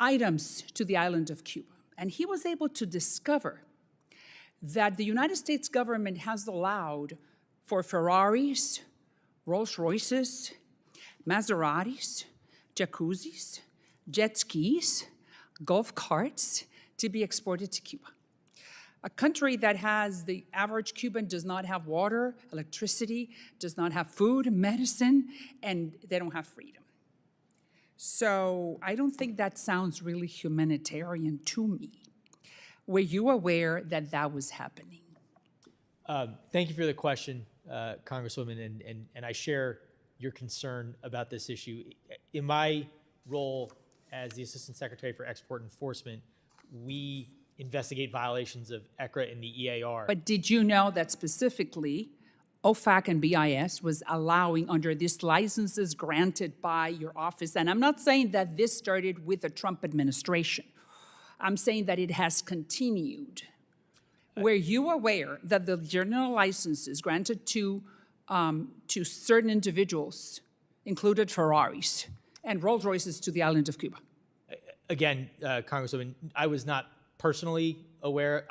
items to the island of Cuba. And he was able to discover that the United States government has allowed for Ferraris, Rolls Royces, Maseratis, jacuzzis, jet skis, golf carts to be exported to Cuba. A country that has, the average Cuban does not have water, electricity, does not have food, medicine, and they don't have freedom. So I don't think that sounds really humanitarian to me. Were you aware that that was happening? Thank you for the question, Congresswoman, and I share your concern about this issue. In my role as the Assistant Secretary for Export Enforcement, we investigate violations of ECRA and the EAR. But did you know that specifically OFAC and BIS was allowing under these licenses granted by your office? And I'm not saying that this started with the Trump administration. I'm saying that it has continued. Were you aware that the general licenses granted to certain individuals included Ferraris and Rolls Royces to the island of Cuba? Again, Congresswoman, I was not personally aware.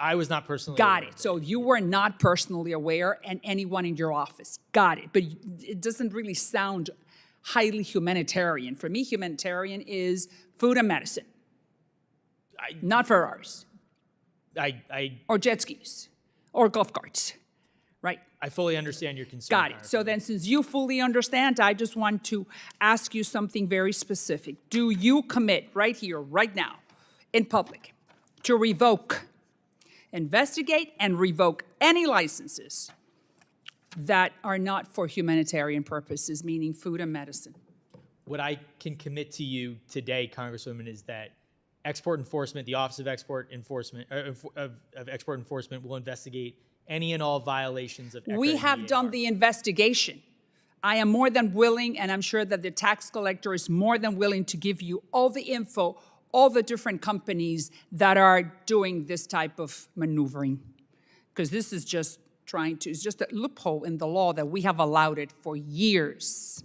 Got it. So you were not personally aware, and anyone in your office. Got it. But it doesn't really sound highly humanitarian. For me, humanitarian is food and medicine, not Ferraris. Or jet skis, or golf carts, right? I fully understand your concern. Got it. So then, since you fully understand, I just want to ask you something very specific. Do you commit right here, right now, in public, to revoke, investigate, and revoke any licenses that are not for humanitarian purposes, meaning food and medicine? What I can commit to you today, Congresswoman, is that Export Enforcement, the Office of Export Enforcement, of Export Enforcement will investigate any and all violations of ECRA. We have done the investigation. I am more than willing, and I'm sure that the tax collector is more than willing to give you all the info, all the different companies that are doing this type of maneuvering. Because this is just it's just a loophole in the law that we have allowed it for years.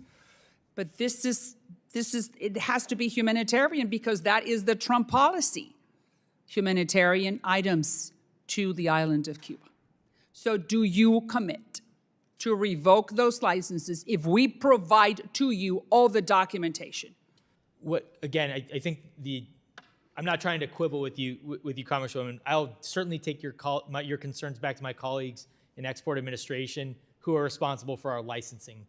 But it has to be humanitarian because that is the Trump policy. Humanitarian items to the island of Cuba. So do you commit to revoke those licenses if we provide to you all the documentation? Again, I think I'm not trying to quibble with you, Congresswoman. I'll certainly take your concerns back to my colleagues in Export Administration who are responsible for our licensing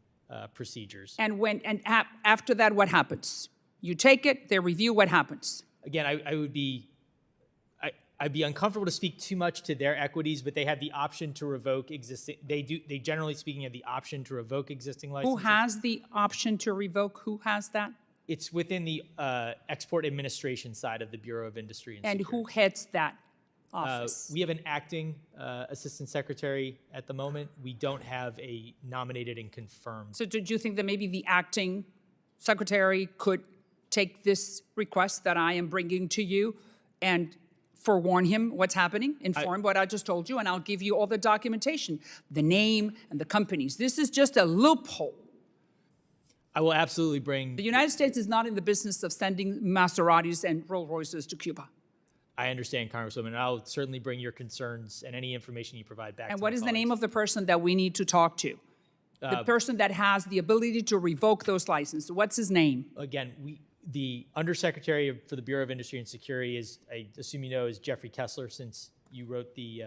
procedures. And after that, what happens? You take it, they review, what happens? Again, I'd be uncomfortable to speak too much to their equities, but they have the option to revoke existing. They generally speaking have the option to revoke existing licenses. Who has the option to revoke? Who has that? It's within the Export Administration side of the Bureau of Industry and Security. Who heads that office? We have an acting assistant secretary at the moment. We don't have a nominated and confirmed. So did you think that maybe the acting secretary could take this request that I am bringing to you and forewarn him what's happening, inform what I just told you, and I'll give you all the documentation, the name and the companies. This is just a loophole. I will absolutely bring... The United States is not in the business of sending Maseratis and Rolls Royces to Cuba. I understand, Congresswoman, and I'll certainly bring your concerns and any information you provide back to And my what is the name colleagues. of the person that we need to talk to? The person that has the ability to revoke those licenses. What's his name? Again, the Undersecretary for the Bureau of Industry and Security is, I assume you know, is Jeffrey Kessler, since you wrote the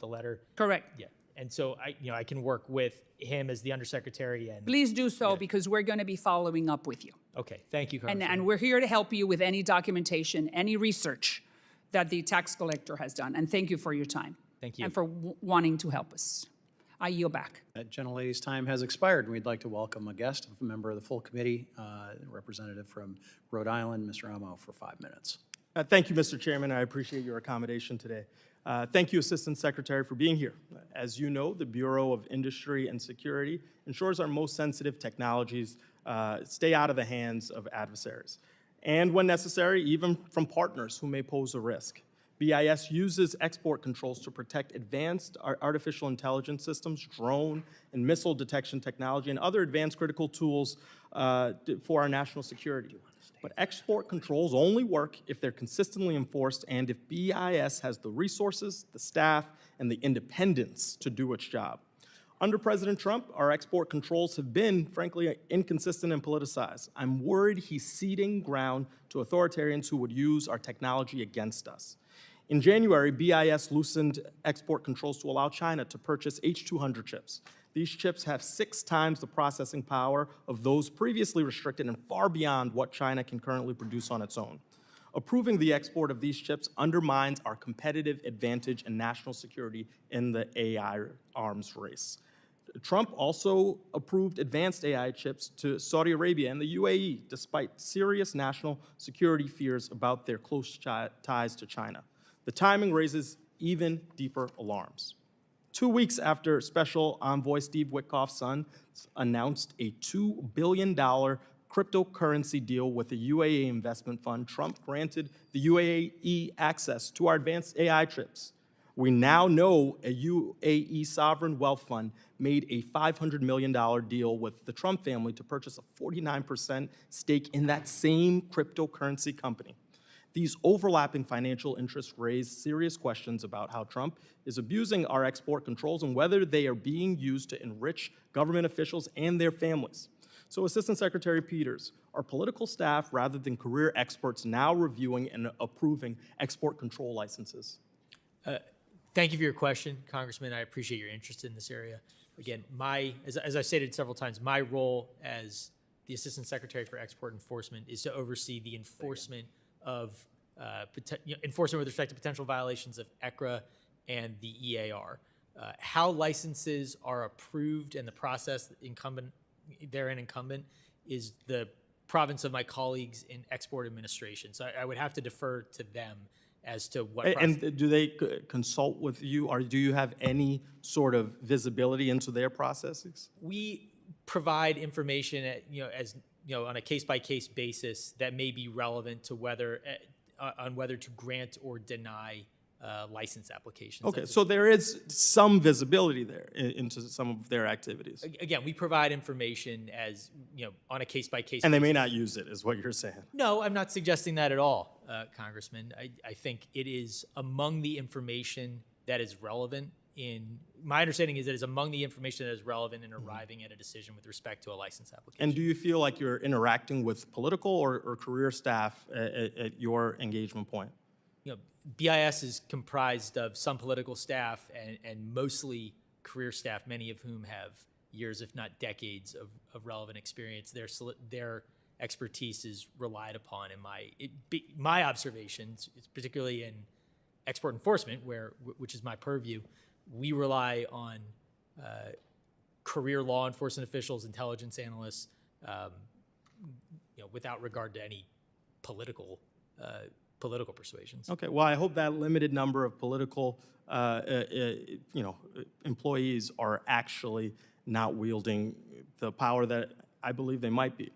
letter. Correct. Yeah, and so I can work with him as the Undersecretary and. Please do so, because we're going to be following up with you. Okay, thank you, Congresswoman. And we're here to help you with any documentation, any research that the tax collector has done. And thank you for your time. Thank you. And for wanting to help us. I yield back. That gentlelady's time has expired, and we'd like to welcome a guest, a member of the full committee, representative from Rhode Island, Mr. Amo, for 5 minutes. Thank you, Mr. Chairman. I appreciate your accommodation today. Thank you, Assistant Secretary, for being here. As you know, the Bureau of Industry and Security ensures our most sensitive technologies stay out of the hands of adversaries, and when necessary, even from partners who may pose a risk. BIS uses export controls to protect advanced artificial intelligence systems, drone and missile detection technology, and other advanced critical tools for our national security. But export controls only work if they're consistently enforced and if BIS has the resources, the staff, and the independence to do its job. Under President Trump, our export controls have been, frankly, inconsistent and politicized. I'm worried he's ceding ground to authoritarians who would use our technology against us. In January, BIS loosened export controls to allow China to purchase H200 chips. These chips have 6 times the processing power of those previously restricted and far beyond what China can currently produce on its own. Approving the export of these chips undermines our competitive advantage and national security in the AI arms race. Trump also approved advanced AI chips to Saudi Arabia and the UAE, despite serious national security fears about their close ties to China. The timing raises even deeper alarms. 2 weeks after Special Envoy Steve Witkoff's son announced a $2 billion cryptocurrency deal with the UAE investment fund, Trump granted the UAE access to our advanced AI chips. We now know a UAE sovereign wealth fund made a $500 million deal with the Trump family to purchase a 49% stake in that same cryptocurrency company. These overlapping financial interests raise serious questions about how Trump is abusing our export controls and whether they are being used to enrich government officials and their families. So, Assistant Secretary Peters, are political staff rather than career experts now reviewing and approving export control licenses? Thank you for your question, Congressman. I appreciate your interest in this area. Again, as I've stated several times, my role as the Assistant Secretary for Export Enforcement is to oversee the enforcement of enforcement with respect to potential violations of ECRA and the EAR. How licenses are approved and the process therein incumbent is the province of my colleagues in export administration. So I would have to defer to them as to what process. And do they consult with you, or do you have any sort of visibility into their processes? We provide information on a case-by-case basis that may be relevant to whether to grant or deny license applications. Okay, so there is some visibility there into some of their activities. Again, we provide information on a case-by-case And they basis. may not use it, is what you're saying. No, I'm not suggesting that at all, Congressman. I think it is among the information that is relevant my understanding is that it's among the information that is relevant in arriving at a decision with respect to a license application. And do you feel like you're interacting with political or career staff at your engagement point? BIS is comprised of some political staff and mostly career staff, many of whom have years, if not decades, of relevant experience. Their expertise is relied upon in my observations, particularly in export enforcement, which is my purview. We rely on career law enforcement officials, intelligence analysts, without regard to any political persuasions. Okay, well, I hope that limited number of political, employees are actually not wielding the power that I believe they might be.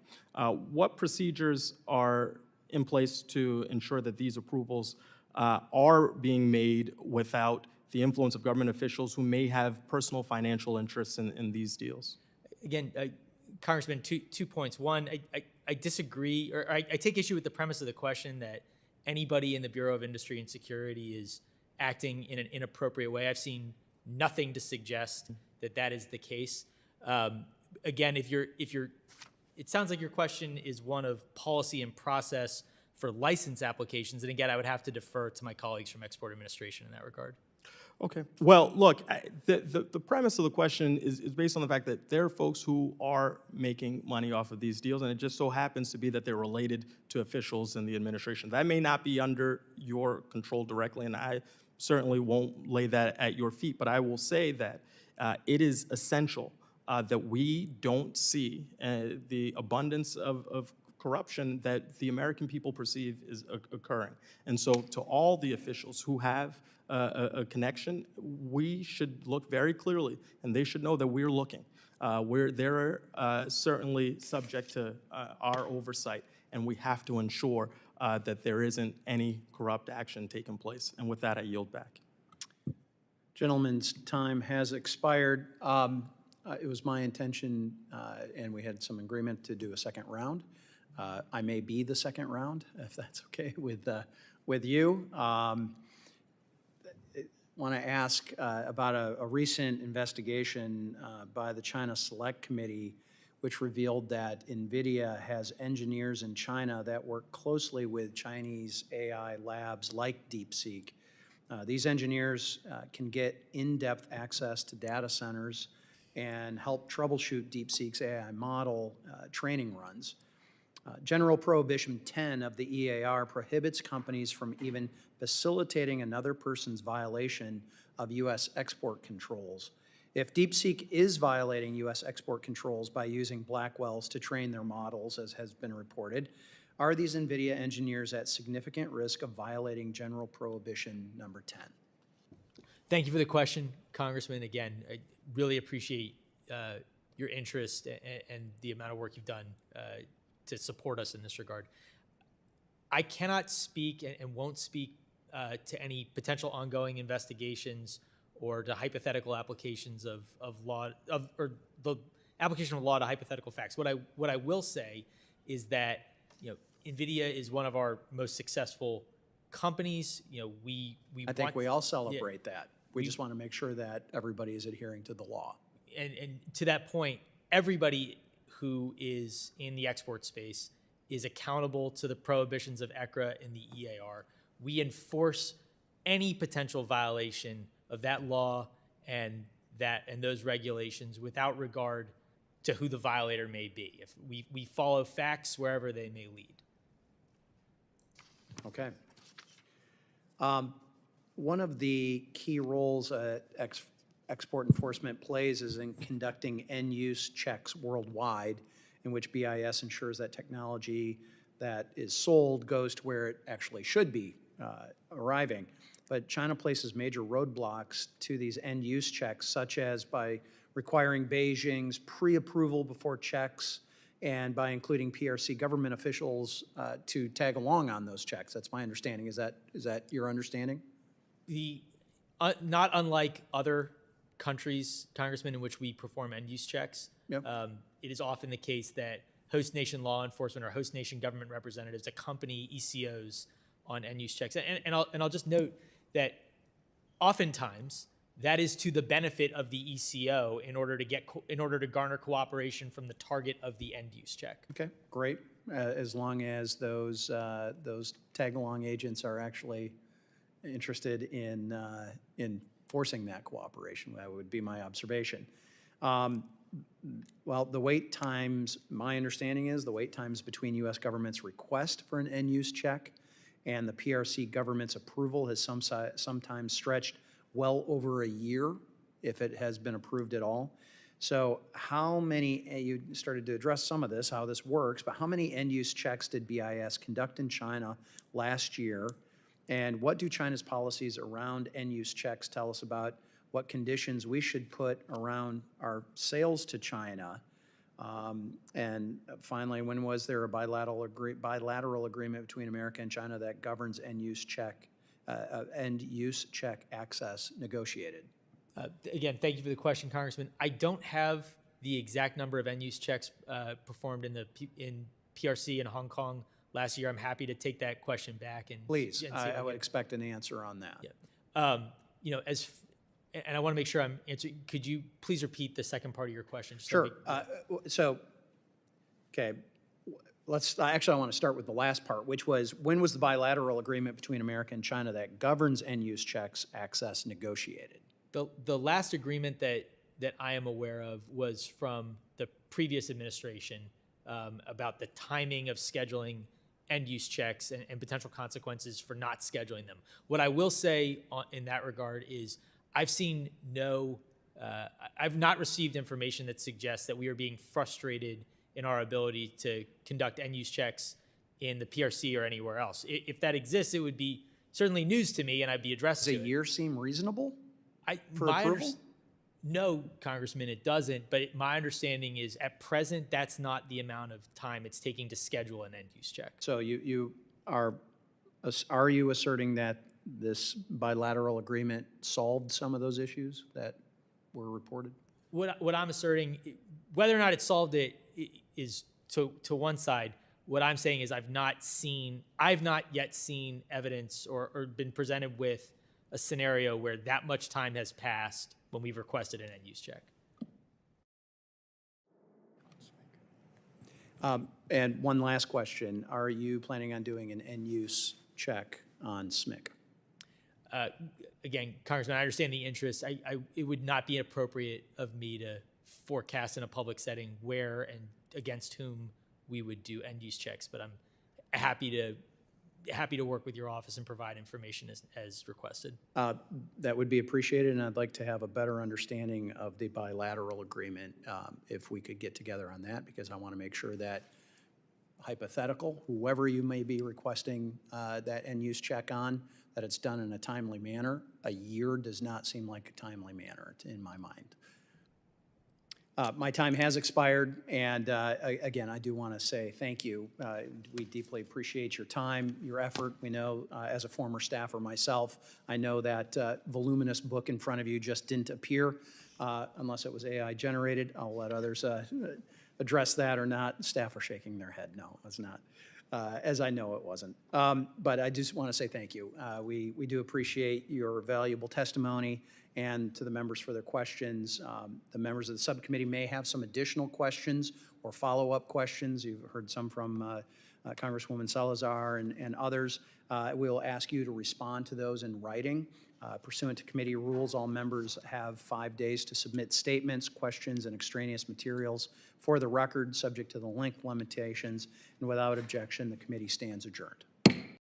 What procedures are in place to ensure that these approvals are being made without the influence of government officials who may have personal financial interests in these deals? Again, Congressman, two points. One, I disagree, or I take issue with the premise of the question that anybody in the Bureau of Industry and Security is acting in an inappropriate way. I've seen nothing to suggest that that is the case. Again, it sounds like your question is one of policy and process for license applications. And again, I would have to defer to my colleagues from Export Administration in that regard. Okay. Well, look, the premise of the question is based on the fact that there are folks who are making money off of these deals, and it just so happens to be that they're related to officials in the administration. That may not be under your control directly, and I certainly won't lay that at your feet, but I will say that it is essential that we don't see the abundance of corruption that the American people perceive is occurring. And so to all the officials who have a connection, we should look very clearly, and they should know that we're looking. They're certainly subject to our oversight, and we have to ensure that there isn't any corrupt action taking place. And with that, I yield back. Gentlemen's time has expired. It was my intention, and we had some agreement to do a second round. I may be the second round, if that's okay with you. Want to ask about a recent investigation by the China Select Committee, which revealed that NVIDIA has engineers in China that work closely with Chinese AI labs like DeepSeek. These engineers can get in-depth access to data centers and help troubleshoot DeepSeek's AI model training runs. General Prohibition 10 of the EAR prohibits companies from even facilitating another person's violation of U.S. export controls. If DeepSeek is violating U.S. export controls by using Blackwells to train their models, as has been reported, are these NVIDIA engineers at significant risk of violating General Prohibition number 10? Thank you for the question, Congressman. Again, I really appreciate your interest and the amount of work you've done to support us in this regard. I cannot speak and won't speak to any potential ongoing investigations or to hypothetical applications of law, or the application of law to hypothetical facts. What I will say is that NVIDIA is one of our most successful companies. I think we all celebrate that. We just want to make sure that everybody is adhering to the law. And to that point, everybody who is in the export space is accountable to the prohibitions of ECRA and the EAR. We enforce any potential violation of that law and those regulations without regard to who the violator may be. If we follow facts wherever they may lead. Okay. One of the key roles export enforcement plays is in conducting end-use checks worldwide, in which BIS ensures that technology that is sold goes to where it actually should be arriving. But China places major roadblocks to these end-use checks, such as by requiring Beijing's pre-approval before checks and by including PRC government officials to tag along on those checks. That's my understanding. Is that your understanding? Not unlike other countries, Congressman, in which we perform end-use checks, Yep. It is often the case that host nation law enforcement or host nation government representatives accompany ECOs on end-use checks. And I'll just note that oftentimes that is to the benefit of the ECO in order to garner cooperation from the target of the end-use check. Okay, great. As long as those tag-along agents are actually interested in forcing that cooperation, that would be my observation. Well, the wait times, my understanding is the wait times between U.S. government's request for an end-use check and the PRC government's approval has sometimes stretched well over a year, if it has been approved at all. So how many, you started to address some of this, how this works, but how many end-use checks did BIS conduct in China last year? And what do China's policies around end-use checks tell us about what conditions we should put around our sales to China? And finally, when was there a bilateral agreement between America and China that governs end-use check access negotiated? Again, thank you for the question, Congressman. I don't have the exact number of end-use checks performed in PRC and Hong Kong last year. I'm happy to take that question back and Please, and see if I would can- expect an answer on that. Yeah. You know, and I want to make sure I'm answering. Could you please repeat the second part of your question? Just so Sure. we- Okay, actually, I want to start with the last part, which was, when was the bilateral agreement between America and China that governs end-use checks access negotiated? The last agreement that I am aware of was from the previous administration about the timing of scheduling end-use checks and potential consequences for not scheduling them. What I will say in that regard is I've seen I've not received information that suggests that we are being frustrated in our ability to conduct end-use checks in the PRC or anywhere else. If that exists, it would be certainly news to me, and I'd be addressed Does to a it. year seem reasonable? For My approval? No, Congressman, it doesn't. But my understanding is at present, that's not the amount of time it's taking to schedule an end-use check. So you are you asserting that this bilateral agreement solved some of those issues that were reported? What I'm asserting, whether or not it solved it, is to one side. What I'm saying is I've not yet seen evidence or been presented with a scenario where that much time has passed when we've requested an end-use check. And one last question. Are you planning on doing an end-use check on SMIC? Again, Congressman, I understand the interest. It would not be appropriate of me to forecast in a public setting where and against whom we would do end-use checks, but I'm happy to work with your office and provide information as requested. That would be appreciated, and I'd like to have a better understanding of the bilateral agreement if we could get together on that, because I want to make sure that hypothetical, whoever you may be requesting that end-use check on, that it's done in a timely manner. A year does not seem like a timely manner in my mind. My time has expired, and again, I do want to say thank you. We deeply appreciate your time, your effort. We know, as a former staffer myself, I know that voluminous book in front of you just didn't appear unless it was AI generated. I'll let others address that or not. Staff are shaking their head. No, it's not, as I know it wasn't. But I just want to say thank you. We do appreciate your valuable testimony, and to the members for their questions. The members of the subcommittee may have some additional questions or follow-up questions. You've heard some from Congresswoman Salazar and others. We'll ask you to respond to those in writing. Pursuant to committee rules, all members have 5 days to submit statements, questions, and extraneous materials for the record, subject to the length limitations. And without objection, the committee stands adjourned.